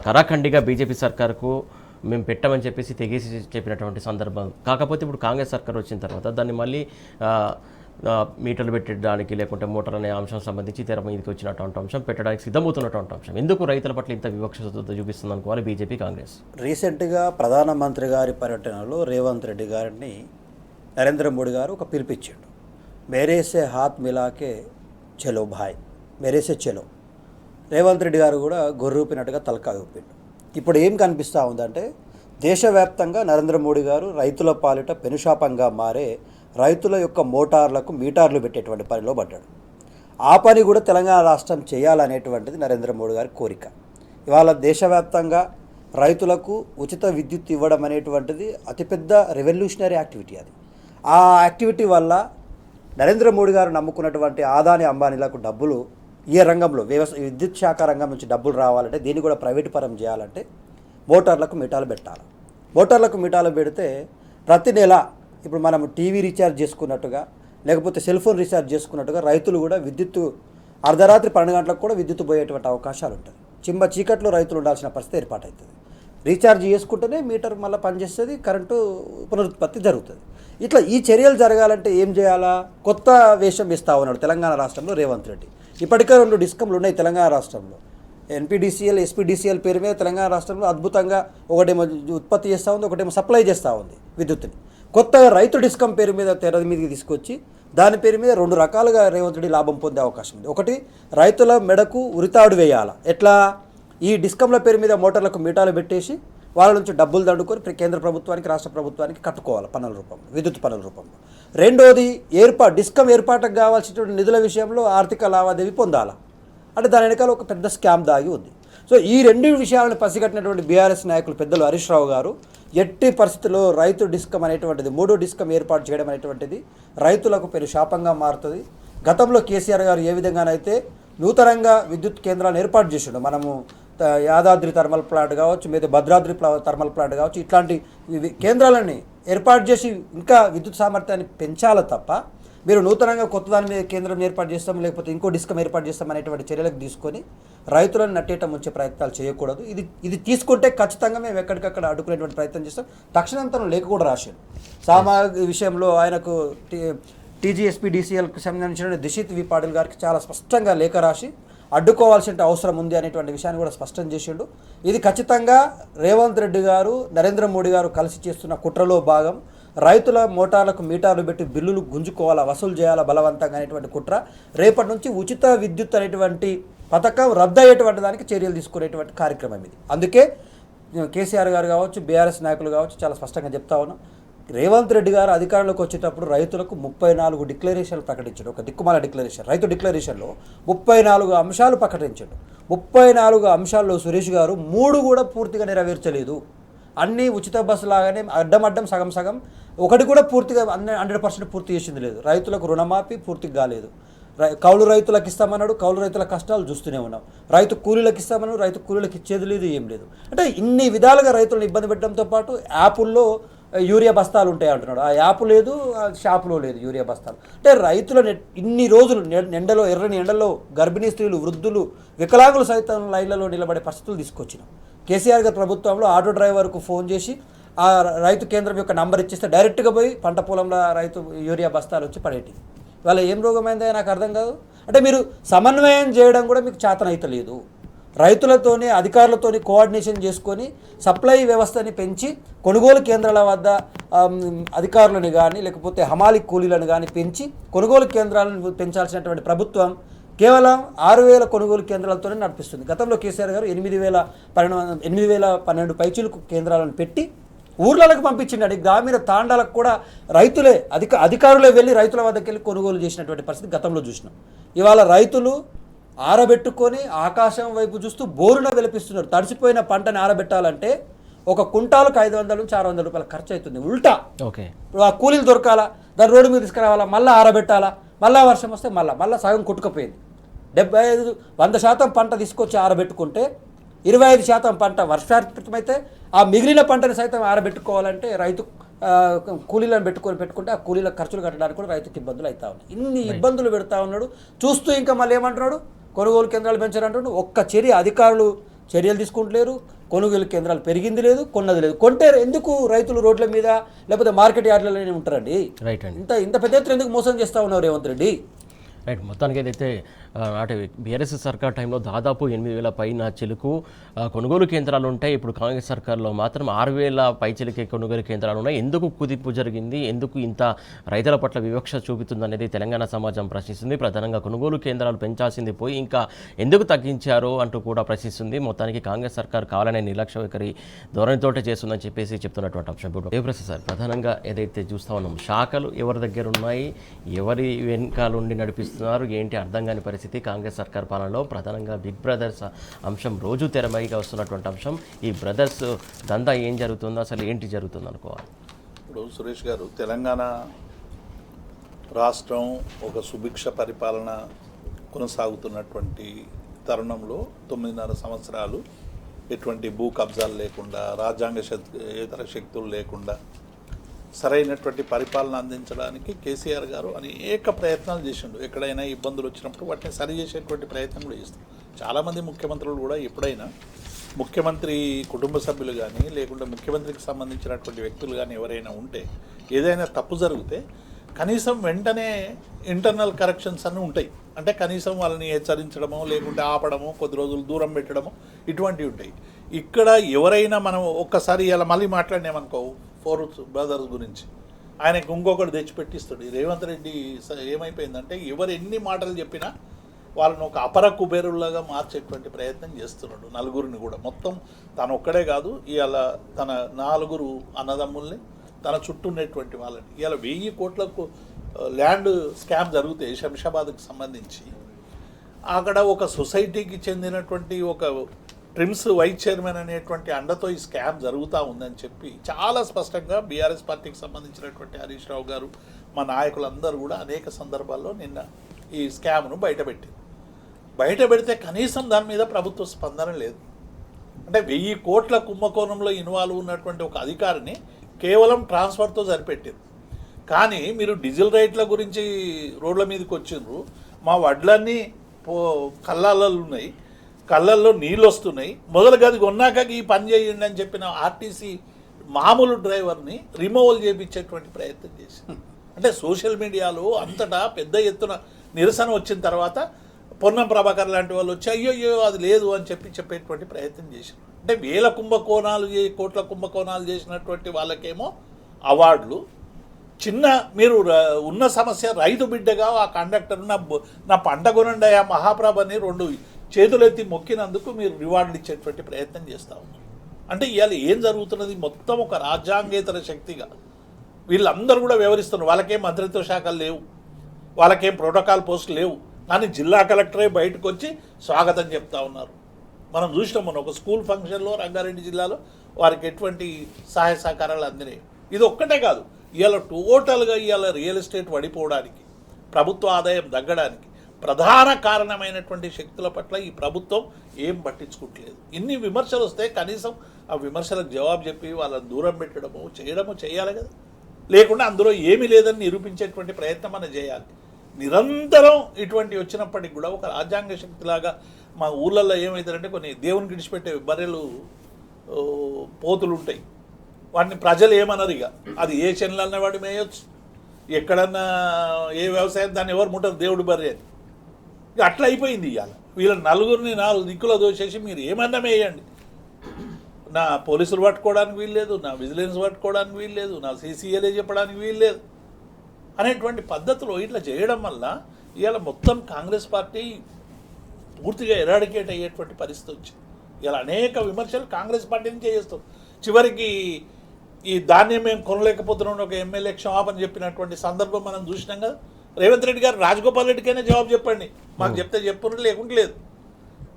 కరాఖండిగా బీజేపీ సర్కార్కు మేము పెట్టామని చెప్పేసి తెగేసి చెప్పినటువంటి సందర్భం. కాకపోతే ఇప్పుడు కాంగ్రెస్ సర్కార్ వచ్చిన తర్వాత దాన్ని మళ్ళీ మీటర్లు పెట్టడానికి లేకుంటే మోటార్ అనే అంశం సంబంధించి తెర మీదకి వచ్చినటువంటి అంశం పెట్టడానికి సిద్ధమవుతున్నటువంటి అంశం ఎందుకు రైతుల పట్ల ఇంత వివక్షత చూపిస్తుంది అనుకోవాలి బీజేపీ కాంగ్రెస్? రీసెంట్గా ప్రధానమంత్రి గారి పర్యటనలో రేవంత్ రెడ్డి గారిని నరేంద్ర మోడీ గారు ఒక పిలిపించాడు. మేరేసే హాత్ మిలాకే చలో భాయ్, మేరేసే చలో. రేవంత్ రెడ్డి గారు కూడా గొర్రూపినట్టుగా తలకాయ ఊపిండు. ఇప్పుడు ఏం కనిపిస్తూ ఉందంటే దేశవ్యాప్తంగా నరేంద్ర మోడీ గారు రైతుల పాలిట పెనుశాపంగా మారే రైతుల యొక్క మోటార్లకు మీటర్లు పెట్టేటువంటి పనిలో పడ్డాడు. ఆ పని కూడా తెలంగాణ రాష్ట్రం చేయాలనేటువంటిది నరేంద్ర మోడీ గారి కోరిక. ఇవాళ దేశవ్యాప్తంగా రైతులకు ఉచిత విద్యుత్ ఇవ్వడం అనేటువంటిది అతిపెద్ద రెవల్యూషనరీ యాక్టివిటీ. అది ఆ యాక్టివిటీ వల్ల నరేంద్ర మోడీ గారు నమ్ముకున్నటువంటి ఆదాని అంబానీలకు డబ్బులు ఏ రంగంలో విద్యుత్ శాఖ రంగం నుంచి డబ్బులు రావాలంటే దీన్ని కూడా ప్రైవేట్ పరం చేయాలంటే మోటార్లకు మీటాలు పెట్టాలి. మోటార్లకు మీటాలు పెడితే ప్రతి నెల ఇప్పుడు మనం టీవీ రీఛార్జ్ చేసుకున్నట్టుగా లేకపోతే సెల్ ఫోన్ రీఛార్జ్ చేసుకున్నట్టుగా రైతులు కూడా విద్యుత్తు అర్ధరాత్రి 12 గంటలకు కూడా విద్యుత్తు పోయేటువంటి అవకాశాలు ఉంటాయి. చీకట్లో రైతులు ఉండాల్సిన పరిస్థితి ఏర్పాటవుతుంది. రీఛార్జ్ చేసుకుంటేనే మీటర్ మళ్ళీ పనిచేస్తుంది, కరెంటు పునరుత్పత్తి జరుగుతుంది. ఇట్లా ఈ చర్యలు జరగాలంటే ఏం చేయాలా? కొత్త వేషం ఇస్తా ఉన్నాడు తెలంగాణ రాష్ట్రంలో రేవంత్ రెడ్డి. ఇప్పటికే 2 డిస్కంలు ఉన్నాయి తెలంగాణ రాష్ట్రంలో. ఎన్పీడీసీఎల్, ఎస్పీడీసీఎల్ పేరు మీద తెలంగాణ రాష్ట్రంలో అద్భుతంగా ఒకటేమో ఉత్పత్తి చేస్తూ ఉంది, ఒకటేమో సప్లై చేస్తూ ఉంది విద్యుత్తుని. కొత్తగా రైతు డిస్కం పేరు మీద తెర మీదకి తీసుకొచ్చి దాని పేరు మీద 2 రకాలుగా రేవంత్ రెడ్డి లాభం పొందే అవకాశం ఉంది. ఒకటి, రైతుల మెడకు ఉరితాడు వేయాలా. ఎట్లా? ఈ డిస్కంల పేరు మీద మోటార్లకు మీటాలు పెట్టేసి వాళ్ళ నుంచి డబ్బులు దండుకొని కేంద్ర ప్రభుత్వానికి రాష్ట్ర ప్రభుత్వానికి కట్టుకోవాలి పన్నుల రూపంలో, విద్యుత్ పన్నుల రూపంలో. రెండోది, డిస్కం ఏర్పాటుకు కావాల్సినటువంటి నిధుల విషయంలో ఆర్థిక లావాదేవీ పొందాలా. అంటే దాని వెనకాల ఒక పెద్ద స్కామ్ దాగి ఉంది. సో ఈ 2 విషయాలను పసిగట్టినటువంటి బీఆర్ఎస్ నాయకులు పెద్దలు హరీష్ రావు గారు ఎట్టి పరిస్థితుల్లో రైతు డిస్కం అనేటువంటిది 3వ డిస్కం ఏర్పాటు చేయడం అనేటువంటిది రైతులకు పెను శాపంగా మారుతుంది. గతంలో కేసీఆర్ గారు ఏ విధంగానైతే నూతనంగా విద్యుత్ కేంద్రాలను ఏర్పాటు చేసిండు, మనము యాదాద్రి థర్మల్ ప్లాంట్ కావచ్చు, మీద భద్రాద్రి థర్మల్ ప్లాంట్ కావచ్చు, ఇట్లాంటి కేంద్రాలని ఏర్పాటు చేసి ఇంకా విద్యుత్ సామర్థ్యాన్ని పెంచాలి తప్ప మీరు నూతనంగా కొత్త దాని మీద కేంద్రం ఏర్పాటు చేస్తాం లేకపోతే ఇంకో డిస్కం ఏర్పాటు చేస్తాం అనేటువంటి చర్యలకు తీసుకొని రైతులను నట్టేయటం వచ్చే ప్రయత్నాలు చేయకూడదు. ఇది తీసుకుంటే ఖచ్చితంగా మేము ఎక్కడికక్కడ అడ్డుకునేటువంటి ప్రయత్నం చేస్తాం. తక్షణం తను లేఖ కూడా రాశాడు. సామాజిక విషయంలో ఆయనకు టీజీఎస్పీడీసీఎల్కి సంబంధించిన దిశిత్ వి పాటిల్ గారికి చాలా స్పష్టంగా లేఖ రాసి అడ్డుకోవాల్సిన అవసరం ఉంది అనేటువంటి విషయాన్ని కూడా స్పష్టం చేసిండు. ఇది ఖచ్చితంగా రేవంత్ రెడ్డి గారు, నరేంద్ర మోడీ గారు కలిసి చేస్తున్న కుట్రలో భాగం. రైతుల మోటార్లకు మీటర్లు పెట్టి బిల్లులు గుంజుకోవాలా, వసూలు చేయాలా బలవంతంగా అనేటువంటి కుట్ర. రేపటి నుంచి ఉచిత విద్యుత్ అనేటువంటి పథకం రద్దు అయ్యేటువంటి దానికి చర్యలు తీసుకునేటువంటి కార్యక్రమం ఇది. అందుకే కేసీఆర్ గారు కావచ్చు, బీఆర్ఎస్ నాయకులు కావచ్చు చాలా స్పష్టంగా చెప్తా ఉన్నాం. రేవంత్ రెడ్డి గారు అధికారంలోకి వచ్చేటప్పుడు రైతులకు 34 డిక్లరేషన్లు ప్రకటించాడు. ఒక దిక్కుమాల డిక్లరేషన్, రైతు డిక్లరేషన్లో 34 అంశాలు ప్రకటించాడు. 34 అంశాల్లో సురేష్ గారు 3 కూడా పూర్తిగా నెరవేర్చలేదు. అన్నీ ఉచిత బస్సు లాగానే అడ్డం సగం ఒకటి కూడా పూర్తిగా 100% పూర్తి చేసింది లేదు. రైతులకు రుణమాఫీ పూర్తిగా కాలేదు. కౌలు రైతులకు ఇస్తామన్నాడు, కౌలు రైతుల కష్టాలు చూస్తూనే ఉన్నాం. రైతు కూలీలకు ఇస్తామన్నాడు, రైతు కూలీలకు ఇచ్చేది లేదు, ఏం లేదు. అంటే ఇన్ని విధాలుగా రైతులను ఇబ్బంది పెట్టడంతో పాటు యాపుల్లో యూరియా బస్తాలు ఉంటాయి అంటున్నాడు. ఆ యాప్ లేదు, ఆ షాపులో లేదు యూరియా బస్తాలు. అంటే రైతులను ఇన్ని రోజులు ఎండలో, ఎర్రని ఎండలో గర్భిణీ స్త్రీలు, వృద్ధులు, వికలాంగులు సైతం లైన్లలో నిలబడే పరిస్థితులు తీసుకొచ్చినాం. కేసీఆర్ గారి ప్రభుత్వంలో ఆటో డ్రైవర్కు ఫోన్ చేసి ఆ రైతు కేంద్రం యొక్క నంబర్ ఇచ్చేస్తే డైరెక్ట్గా పోయి పంట పొలంలో రైతు యూరియా బస్తాలు వచ్చి పడేటి. ఇవాళ ఏం రోగమైందో నాకు అర్థం కాదు. అంటే మీరు సమన్వయం చేయడం కూడా మీకు చేతనైతలేదు. రైతులతోని, అధికారులతోని కోఆర్డినేషన్ చేసుకొని సప్లై వ్యవస్థని పెంచి కొనుగోలు కేంద్రాల వద్ద అధికారులను కానీ లేకపోతే హమాలి కూలీలను కానీ పెంచి కొనుగోలు కేంద్రాలను పెంచాల్సినటువంటి ప్రభుత్వం కేవలం 6,000 కొనుగోలు కేంద్రాలతోనే నడిపిస్తుంది. గతంలో కేసీఆర్ గారు 8,012 పైచీలకు కేంద్రాలను పెట్టి ఊర్లకు పంపించిండి. గ్రామీణ తాండాలకు కూడా రైతులే అధికారులే వెళ్ళి రైతుల వద్దకు వెళ్ళి కొనుగోలు చేసినటువంటి పరిస్థితి గతంలో చూసినాం. ఇవాళ రైతులు ఆరబెట్టుకొని ఆకాశం వైపు చూస్తూ బోరున వెలిపిస్తున్నారు. తడిసిపోయిన పంటని ఆరబెట్టాలంటే ఒక కుంటాలకు 500 నుంచి 600 రూపాయల ఖర్చు అవుతుంది. ఉల్టా ఓకే, ఇప్పుడు ఆ కూలీలు దొరకాలా, దాన్ని రోడ్డు మీద తీసుకురావాలా, మళ్ళీ ఆరబెట్టాలా, మళ్ళీ వర్షం వస్తే మళ్ళీ సగం కొట్టుకుపోయింది. 100% పంట తీసుకొచ్చి ఆరబెట్టుకుంటే 25% పంట వర్షార్థమైతే ఆ మిగిలిన పంటని సైతం ఆరబెట్టుకోవాలంటే రైతు కూలీలను పెట్టుకుంటే ఆ కూలీల ఖర్చులు కట్టడానికి కూడా రైతుకి ఇబ్బందులు అవుతా ఉన్నాయి. ఇన్ని ఇబ్బందులు పెడతా ఉన్నాడు. చూస్తూ ఇంకా మళ్ళీ ఏమంటున్నాడు, కొనుగోలు కేంద్రాలు పెంచారంటున్నాడు. ఒక్క అధికారులు చర్యలు తీసుకుంటలేరు. కొనుగోలు కేంద్రాలు పెరిగింది లేదు, కొన్నది లేదు. కొంటే ఎందుకు రైతులు రోడ్ల మీద లేకపోతే మార్కెట్ యార్డ్లలోనే ఉంటారండి? రైట్ అండి. ఇంత పెద్ద ఎత్తున ఎందుకు మోసం చేస్తూ ఉన్నారు రేవంత్ రెడ్డి? రైట్. మొత్తానికి ఏదైతే నాటి బీఆర్ఎస్ సర్కార్ టైంలో దాదాపు 8,000 పైన చిలుకు కొనుగోలు కేంద్రాలు ఉంటాయి. ఇప్పుడు కాంగ్రెస్ సర్కార్లో మాత్రం 6,000 పైచిలికే కొనుగోలు కేంద్రాలు ఉన్నాయి. ఎందుకు కుదింపు జరిగింది, ఎందుకు ఇంత రైతుల పట్ల వివక్ష చూపుతుంది అనేది తెలంగాణ సమాజం ప్రశ్నిస్తుంది. ప్రధానంగా కొనుగోలు కేంద్రాలు పెంచాల్సింది పోయి ఇంకా ఎందుకు తగ్గించారో అంటూ కూడా ప్రశ్నిస్తుంది. మొత్తానికి కాంగ్రెస్ సర్కార్ కావాలనే నిర్లక్ష్య వైఖరి ధోరణితోటే చేస్తుందని చెప్పేసి చెప్తున్నటువంటి అంశం. ఇప్పుడు దేవప్రసాద్ సార్, ప్రధానంగా ఏదైతే చూస్తా ఉన్నాం, శాఖలు ఎవరి దగ్గర ఉన్నాయి, ఎవరి వెనకాల ఉండి నడిపిస్తున్నారు చేస్తున్నారు, ఏంటి అర్థం కాని పరిస్థితి. కాంగ్రెస్ సర్కార్ పాలనలో ప్రధానంగా బిగ్ బ్రదర్స్ అంశం రోజు తెరమైగా వస్తున్నటువంటి అంశం. ఈ బ్రదర్స్ దందా ఏం జరుగుతుందో, అసలు ఏంటి జరుగుతుంది అనుకోవాలి. ఇప్పుడు సురేష్ గారు, తెలంగాణ రాష్ట్రం ఒక సుభిక్ష పరిపాలన కొనసాగుతున్నటువంటి తరుణంలో 9.5 సంవత్సరాలు ఎటువంటి భూ కబ్జాలు లేకుండా, రాజ్యాంగేతర శక్తులు లేకుండా సరైనటువంటి పరిపాలన అందించడానికి కేసీఆర్ గారు అనేక ప్రయత్నాలు చేసిండు. ఎక్కడైనా ఇబ్బందులు వచ్చినప్పుడు వాటిని సరి చేసేటువంటి ప్రయత్నం కూడా చేస్తారు. చాలామంది ముఖ్యమంత్రులు కూడా ఎప్పుడైనా ముఖ్యమంత్రి కుటుంబ సభ్యులు కానీ, లేకుంటే ముఖ్యమంత్రికి సంబంధించినటువంటి వ్యక్తులు కానీ ఎవరైనా ఉంటే, ఏదైనా తప్పు జరిగితే కనీసం వెంటనే ఇంటర్నల్ కరెక్షన్స్ అన్నీ ఉంటాయి. అంటే కనీసం వాళ్ళని హెచ్చరించడమో, లేకుంటే ఆపడమో, కొద్ది రోజులు దూరం పెట్టడమో, ఇటువంటివి ఉంటాయి. ఇక్కడ ఎవరైనా మనం ఒక్కసారి ఇలా మళ్ళీ మాట్లాడినామనుకో ఫోర్త్ బ్రదర్స్ గురించి, ఆయనకు ఇంకొకటి తెచ్చిపెట్టిస్తాడు. రేవంత్ రెడ్డి ఏమైపోయిందంటే ఎవరు ఎన్ని మాటలు చెప్పినా వాళ్ళని ఒక అపర కుబేరులాగా మార్చేటువంటి ప్రయత్నం చేస్తున్నాడు. నలుగురిని కూడా, మొత్తం తను ఒక్కడే కాదు, ఇవాళ తన 4 అన్నదమ్ముల్ని, తన చుట్టూ ఉన్నటువంటి వాళ్ళని. ఇవాళ 1000 కోట్లకు ల్యాండ్ స్కామ్ జరిగితే శంషాబాద్కి సంబంధించి, అక్కడ ఒక సొసైటీకి చెందినటువంటి ఒక ట్రిమ్స్ వైస్ చైర్మన్ అనేటువంటి అండతో ఈ స్కామ్ జరుగుతూ ఉందని చెప్పి చాలా స్పష్టంగా బీఆర్ఎస్ పార్టీకి సంబంధించినటువంటి హరీష్ రావు గారు, మా నాయకులందరూ కూడా అనేక సందర్భాల్లో నిన్న ఈ స్కామ్ను బయటపెడితే కనీసం దాని మీద ప్రభుత్వ స్పందన లేదు. అంటే 1000 కోట్ల కుంభకోణంలో ఇన్వాల్వ్ ఉన్నటువంటి ఒక అధికారిని కేవలం ట్రాన్స్ఫర్తో సరిపెట్టింది. కానీ మీరు డీజిల్ రైట్ల గురించి రోడ్ల మీదకి వచ్చిండ్రు, మా వడ్లన్నీ కళ్ళల్లో ఉన్నాయి, కళ్ళల్లో నీళ్ళు వస్తున్నాయి, మొదలు గది కొన్నాక ఈ పని చేయండి అని చెప్పిన ఆర్టీసీ మామూలు డ్రైవర్ని రిమూవల్ చేయించేటువంటి ప్రయత్నం చేసింది. అంటే సోషల్ మీడియాలో అంతటా పెద్ద ఎత్తున నిరసన వచ్చిన తర్వాత పొన్నం ప్రభాకర్ లాంటి వాళ్ళు వచ్చి అయ్యో అది లేదు అని చెప్పేటువంటి ప్రయత్నం చేశారు. అంటే 1000 కోట్ల కుంభకోణాలు చేసినటువంటి వాళ్ళకేమో అవార్డులు, చిన్న మీరు ఉన్న సమస్య రైతు బిడ్డగా ఆ కండక్టర్ నా పంట కొనండి ఆ మహాప్రభని 2 చేతులెత్తి మొక్కినందుకు మీరు రివార్డులు ఇచ్చేటువంటి ప్రయత్నం చేస్తూ ఉన్నారు. అంటే ఇవాళ ఏం జరుగుతున్నది, మొత్తం ఒక రాజ్యాంగేతర శక్తిగా వీళ్ళందరూ కూడా వ్యవహరిస్తున్నారు. వాళ్ళకేం మంత్రిత్వ శాఖలు లేవు, వాళ్ళకేం ప్రోటోకాల్ పోస్టులు లేవు, కానీ జిల్లా కలెక్టరే బయటకు వచ్చి స్వాగతం చెప్తా ఉన్నారు. మనం చూసినాం మొన్న ఒక స్కూల్ ఫంక్షన్లో రంగారెడ్డి జిల్లాలో వారికి ఎటువంటి సహాయ సహకారాలు అందినాయి. ఇది ఒక్కటే కాదు, ఇవాళ టోటల్గా ఇవాళ రియల్ ఎస్టేట్ పడిపోవడానికి, ప్రభుత్వ ఆదాయం తగ్గడానికి ప్రధాన కారణమైనటువంటి శక్తుల పట్ల ఈ ప్రభుత్వం ఏం పట్టించుకోవట్లేదు. ఇన్ని విమర్శలు వస్తే కనీసం ఆ విమర్శలకు జవాబు చెప్పి వాళ్ళని దూరం చేయడము చేయాలి కదా. లేకుండా అందులో ఏమీ లేదని నిరూపించేటువంటి ప్రయత్నం మనం చేయాలి. నిరంతరం ఇటువంటి వచ్చినప్పటికి కూడా ఒక రాజ్యాంగ శక్తిలాగా మా ఊళ్ళల్లో ఏమవుతారంటే కొన్ని దేవుని గిడిచిపెట్టే బర్రెలు పోతులు ఉంటాయి, వాటిని ప్రజలు ఏమన్నారు, ఇక అది ఏ చెన్లన్నా వాడి మేయొచ్చు, ఎక్కడన్నా ఏ వ్యవసాయం దాన్ని ఎవరు ముట్టరు, దేవుడు బర్రె అని. ఇక అట్లా అయిపోయింది. ఇవాళ వీళ్ళ 4 దిక్కులో దోచేసి మీరు ఏమన్నా మేయండి, నా పోలీసులు పట్టుకోవడానికి వీల్లేదు, నా విజిలెన్స్ పట్టుకోవడానికి వీల్లేదు, నా సీసీఎల్ఏ చెప్పడానికి వీల్లేదు అనేటువంటి పద్ధతిలో ఇట్లా చేయడం వల్ల ఇవాళ మొత్తం కాంగ్రెస్ పార్టీ పూర్తిగా ఎరాడికేట్ అయ్యేటువంటి పరిస్థితి వచ్చింది. ఇలా అనేక విమర్శలు కాంగ్రెస్ పార్టీ నుంచే చేస్తాం. చివరికి ఈ ధాన్యం మేము కొనలేకపోతున్నాం ఒక ఎమ్మెల్యే క్షమాపణ చెప్పినటువంటి సందర్భం మనం చూసినాం కదా. రేవంత్ రెడ్డి గారు రాజగోపాల్ రెడ్డికైనా జవాబు చెప్పండి, మాకు చెప్తే చెప్పును, లేకుంటే లేదు.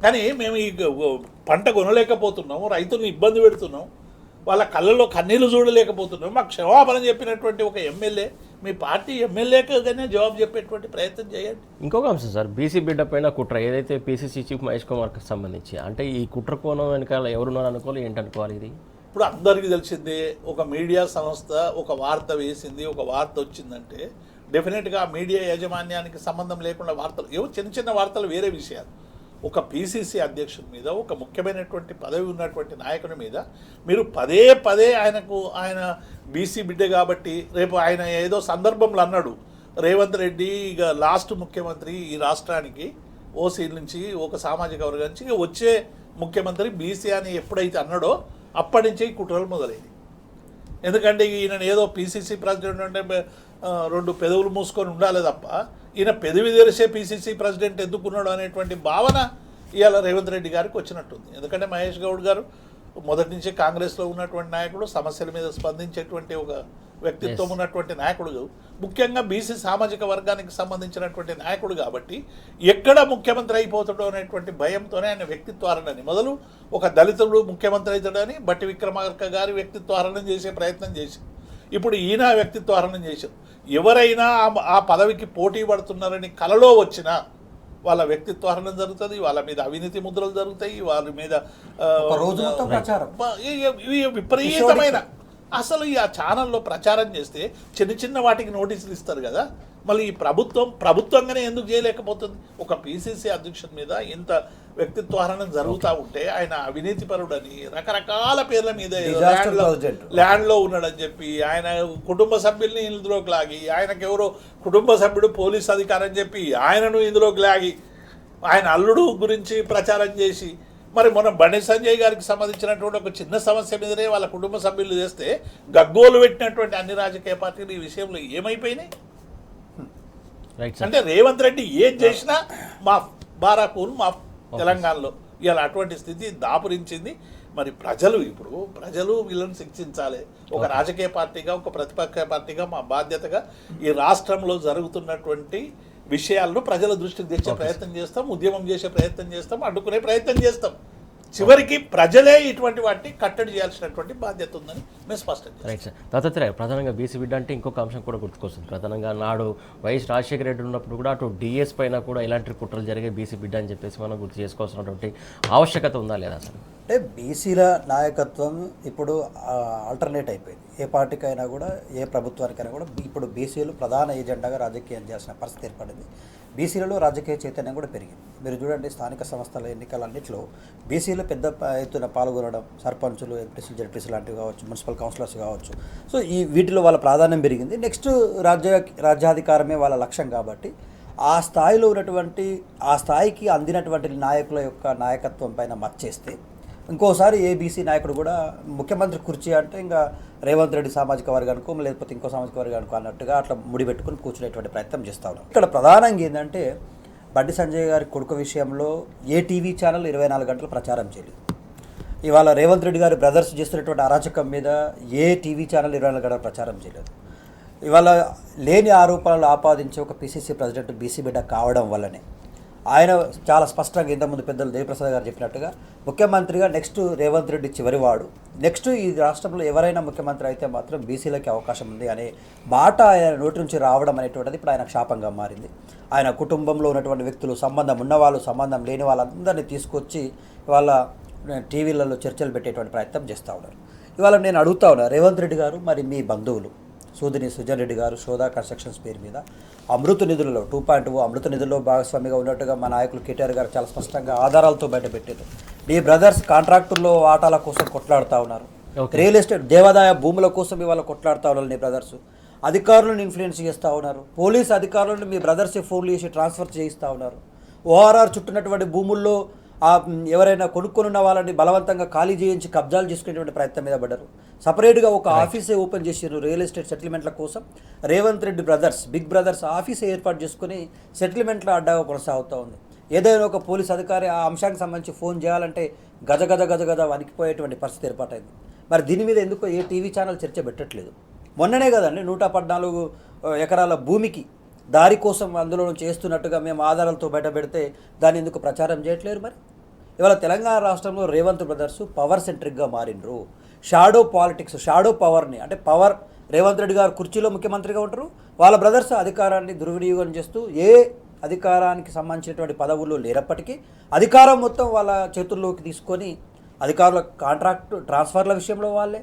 కానీ మేము ఈ పంట కొనలేకపోతున్నాము, రైతులను ఇబ్బంది పెడుతున్నాం, వాళ్ళ కళ్ళల్లో కన్నీళ్లు చూడలేకపోతున్నాం, మాకు క్షమాపణ చెప్పినటువంటి ఒక ఎమ్మెల్యే, మీ పార్టీ ఎమ్మెల్యేకైనా జవాబు చెప్పేటువంటి ప్రయత్నం చేయండి. ఇంకొక అంశం సార్, బీసీ బిడ్డ పైన కుట్ర ఏదైతే పీసీసీ చీఫ్ మహేష్ కుమార్కి సంబంధించి, అంటే ఈ కుట్ర కోణం వెనకాల ఎవరున్నారు అనుకోవాలి, ఏంటనుకోవాలి? ఇది ఇప్పుడు అందరికీ తెలిసిందే. ఒక మీడియా సంస్థ ఒక వార్త వేసింది, ఒక వార్త వచ్చిందంటే డెఫినెట్గా మీడియా యాజమాన్యానికి సంబంధం లేకుండా వార్తలు ఏవో చిన్న వార్తలు వేరే విషయాలు. ఒక పీసీసీ అధ్యక్షుడి మీద, ఒక ముఖ్యమైనటువంటి పదవి ఉన్నటువంటి నాయకుని మీద మీరు పదే ఆయన బీసీ బిడ్డ కాబట్టి, రేపు ఆయన ఏదో సందర్భంలో అన్నాడు, రేవంత్ రెడ్డి ఇక లాస్ట్ ముఖ్యమంత్రి ఈ రాష్ట్రానికి, ఓసీ నుంచి ఒక సామాజిక వర్గం నుంచి వచ్చే ముఖ్యమంత్రి బీసీ అని ఎప్పుడైతే అన్నాడో అప్పటి నుంచి కుట్రలు మొదలైనవి. ఎందుకంటే ఈయన ఏదో పీసీసీ ప్రెసిడెంట్ అంటే 2 పెదవులు మూసుకొని ఉండాలి తప్ప, ఈయన పెదవి తెరిసే పీసీసీ ప్రెసిడెంట్ ఎందుకున్నాడు అనేటువంటి భావన ఇవాళ రేవంత్ రెడ్డి గారికి వచ్చినట్టుంది. ఎందుకంటే మహేష్ గౌడ్ గారు మొదటి నుంచి కాంగ్రెస్లో ఉన్నటువంటి నాయకుడు, సమస్యల మీద స్పందించేటువంటి ఒక వ్యక్తిత్వం ఉన్నటువంటి నాయకుడు, ముఖ్యంగా బీసీ సామాజిక వర్గానికి సంబంధించినటువంటి నాయకుడు కాబట్టి ఎక్కడ ముఖ్యమంత్రి అయిపోతాడో అనేటువంటి భయంతోనే ఆయన వ్యక్తిత్వారణని మొదలు ఒక దళితుడు ముఖ్యమంత్రి అవుతాడని బట్టి విక్రమార్క గారి వ్యక్తిత్వారణం చేసే ప్రయత్నం చేశారు. ఇప్పుడు ఈయన వ్యక్తిత్వారణం చేశారు. ఎవరైనా ఆ పదవికి పోటీ పడుతున్నారని కలలో వచ్చినా వాళ్ళ వ్యక్తిత్వారణం జరుగుతుంది, వాళ్ళ మీద అవినీతి ముద్రలు జరుగుతాయి, వాళ్ళ మీద విపరీతమైన అసలు ఈ ఆ ఛానల్లో ప్రచారం చేస్తే చిన్న చిన్న వాటికి నోటీసులు ఇస్తారు కదా, మళ్ళీ ఈ ప్రభుత్వంగానే ఎందుకు చేయలేకపోతుంది? ఒక పిసిసి అధ్యక్షుడి మీద ఇంత వ్యక్తిత్వహరణం జరుగుతూ ఉంటే ఆయన అవినీతి పరుడని రకరకాల పేర్ల మీద ల్యాండ్లో ఉన్నాడని చెప్పి ఆయన కుటుంబ సభ్యుల్ని ఇందులోకి లాగి, ఆయనకెవరో కుటుంబ సభ్యుడు పోలీస్ అధికారం చెప్పి ఆయనను ఇందులోకి లాగి ఆయన అల్లుడు గురించి ప్రచారం చేసి, మరి మొన్న బండి సంజయ్ గారికి సంబంధించినటువంటి ఒక చిన్న సమస్య మీదనే వాళ్ళ కుటుంబ సభ్యులు చేస్తే గగ్గోలు పెట్టినటువంటి అన్ని రాజకీయ పార్టీలు ఈ విషయంలో ఏమైపోయినాయి? అంటే రేవంత్ రెడ్డి ఏం చేసినా మా బారాపూర్ మా తెలంగాణలో ఇవాళ అటువంటి స్థితి దాపురించింది. మరి ప్రజలు వీళ్ళని శిక్షించాలి. ఒక రాజకీయ పార్టీగా, ఒక ప్రతిపక్ష పార్టీగా మా బాధ్యతగా ఈ రాష్ట్రంలో జరుగుతున్నటువంటి విషయాలను ప్రజల దృష్టికి తెచ్చే ప్రయత్నం చేస్తాం, ఉద్యమం చేసే ప్రయత్నం చేస్తాం, అడ్డుకునే ప్రయత్నం చేస్తాం. చివరికి ప్రజలే ఇటువంటి వాటిని కట్టడి చేయాల్సినటువంటి బాధ్యత ఉందని మేము స్పష్టం చేస్తాం. Right sir. దత్తాత్రేయ, ప్రధానంగా బీసీ బిడ్డ అంటే ఇంకొక అంశం కూడా గుర్తుకొస్తుంది. ప్రధానంగా నాడు వైఎస్ రాజశేఖర రెడ్డి ఉన్నప్పుడు కూడా అటు డిఎస్ పైన కూడా ఇలాంటి కుట్రలు జరిగే బీసీ బిడ్డ అని చెప్పేసి మనం గుర్తు చేసుకోవాల్సినటువంటి ఆవశ్యకత ఉందా లేదా సార్? అంటే బీసీల నాయకత్వం ఇప్పుడు ఆల్టర్నేట్ అయిపోయింది. ఏ పార్టీకైనా కూడా, ఏ ప్రభుత్వానికైనా కూడా ఇప్పుడు బీసీలు ప్రధాన ఏజెండాగా రాజకీయం చేయాల్సిన పరిస్థితి ఏర్పడింది. బీసీలలో రాజకీయ చైతన్యం కూడా పెరిగింది. మీరు చూడండి, స్థానిక సంస్థల ఎన్నికలన్నింటిలో బీసీలు పెద్ద ఎత్తున పాల్గొనడం, సర్పంచులు, ఎంపీసీలు, జడ్పీసీ లాంటివి కావచ్చు, మున్సిపల్ కౌన్సిలర్స్ కావచ్చు. సో వీటిలో వాళ్ళ ప్రాధాన్యం పెరిగింది. నెక్స్ట్ రాజ్యాధికారమే వాళ్ళ లక్ష్యం కాబట్టి ఆ స్థాయిలో ఉన్నటువంటి, ఆ స్థాయికి అందినటువంటి నాయకుల యొక్క నాయకత్వం పైన మచ్చేస్తే ఇంకోసారి ఏబీసీ నాయకుడు కూడా ముఖ్యమంత్రి కుర్చీ అంటే ఇంకా రేవంత్ రెడ్డి సామాజిక వర్గానికో లేకపోతే ఇంకో సామాజిక వర్గానికో అన్నట్టుగా అట్లా ముడిపెట్టుకుని కూర్చునేటువంటి ప్రయత్నం చేస్తూ ఉన్నాం. ఇక్కడ ప్రధానంగా ఏంటంటే బండి సంజయ్ గారి కొడుకు విషయంలో ఏ టీవీ ఛానల్ 24 గంటలు ప్రచారం చేయలేదు. ఇవాళ రేవంత్ రెడ్డి గారి బ్రదర్స్ చేస్తున్నటువంటి అరాచకం మీద ఏ టీవీ ఛానల్ 24 గంటలు ప్రచారం చేయలేదు. ఇవాళ లేని ఆరోపణలు ఆపాదించే ఒక పిసిసి ప్రెసిడెంట్ బీసీ బిడ్డ కావడం వల్లనే ఆయన చాలా స్పష్టంగా ఇంతకుముందు పెద్దలు దేవిప్రసాద్ గారు చెప్పినట్టుగా ముఖ్యమంత్రిగా నెక్స్ట్ రేవంత్ రెడ్డి చివరివాడు, నెక్స్ట్ ఈ రాష్ట్రంలో ఎవరైనా ముఖ్యమంత్రి అయితే మాత్రం బీసీలకి అవకాశం ఉంది అనే మాట ఆయన నోటి నుంచి రావడం అనేటువంటిది ఇప్పుడు ఆయన శాపంగా మారింది. ఆయన కుటుంబంలో ఉన్నటువంటి వ్యక్తులు, సంబంధం ఉన్నవాళ్ళు, సంబంధం లేని వాళ్ళందరినీ తీసుకొచ్చి వాళ్ళ టీవీలలో చర్చలు పెట్టేటువంటి ప్రయత్నం చేస్తూ ఉన్నారు. ఇవాళ నేను అడుగుతా ఉన్నా, రేవంత్ రెడ్డి గారు, మరి మీ బంధువులు సూదిని సుజన్ రెడ్డి గారు సోదా కన్స్ట్రక్షన్స్ పేరు మీద అమృత నిధులలో 2.0 అమృత నిధుల్లో భాగస్వామిగా ఉన్నట్టుగా మా నాయకులు కేటీఆర్ గారు చాలా స్పష్టంగా ఆధారాలతో బయటపెట్టారు. మీ బ్రదర్స్ కాంట్రాక్టుల్లో వాటాల కోసం కొట్లాడుతూ ఉన్నారు. రియల్ ఎస్టేట్ దేవాదాయ భూముల కోసం ఇవాళ కొట్లాడుతూ ఉన్నారు. మీ బ్రదర్స్ అధికారులను ఇన్ఫ్లుయెన్స్ చేస్తూ ఉన్నారు. పోలీస్ అధికారులను మీ బ్రదర్స్ ఫోన్లు చేసి ట్రాన్స్ఫర్ చేయిస్తూ ఉన్నారు. ఓఆర్ఆర్ చుట్టున్నటువంటి భూముల్లో ఎవరైనా కొనుక్కున్న వాళ్ళని బలవంతంగా ఖాళీ చేయించి కబ్జాలు చేసుకునేటువంటి ప్రయత్నం మీద పడ్డారు. సపరేట్గా ఒక ఆఫీసే ఓపెన్ చేసారు రియల్ ఎస్టేట్ సెటిల్మెంట్ల కోసం. Revanth Reddy brothers, big brothers ఆఫీసే ఏర్పాటు చేసుకుని సెటిల్మెంట్ల అడ్డాగా కొనసాగుతూ ఉంది. ఏదైనా ఒక పోలీస్ అధికారి ఆ అంశానికి సంబంధించి ఫోన్ చేయాలంటే గజ గజ గజ గజ వణికిపోయేటువంటి పరిస్థితి ఏర్పాటైంది. మరి దీని మీద ఎందుకో ఏ టీవీ ఛానల్ చర్చ పెట్టట్లేదు. మొన్ననే కదండి 114 ఎకరాల భూమికి దారి కోసం అందులో చేస్తున్నట్టుగా మేము ఆధారాలతో బయట పెడితే దాన్ని ఎందుకు ప్రచారం చేయట్లేరు? మరి ఇవాళ తెలంగాణ రాష్ట్రంలో రేవంత్ బ్రదర్స్ పవర్ సెంట్రిక్గా మారినరు. షాడో పాలిటిక్స్, షాడో పవర్ని, అంటే పవర్ రేవంత్ రెడ్డి గారు కుర్చీలో ముఖ్యమంత్రిగా ఉంటారు, వాళ్ళ బ్రదర్స్ అధికారాన్ని దుర్వినియోగం చేస్తూ ఏ అధికారానికి సంబంధించినటువంటి పదవుల్లో లేనప్పటికీ అధికారం మొత్తం వాళ్ళ చేతుల్లోకి తీసుకొని అధికారుల కాంట్రాక్ట్ ట్రాన్స్ఫర్ల విషయంలో వాళ్ళే,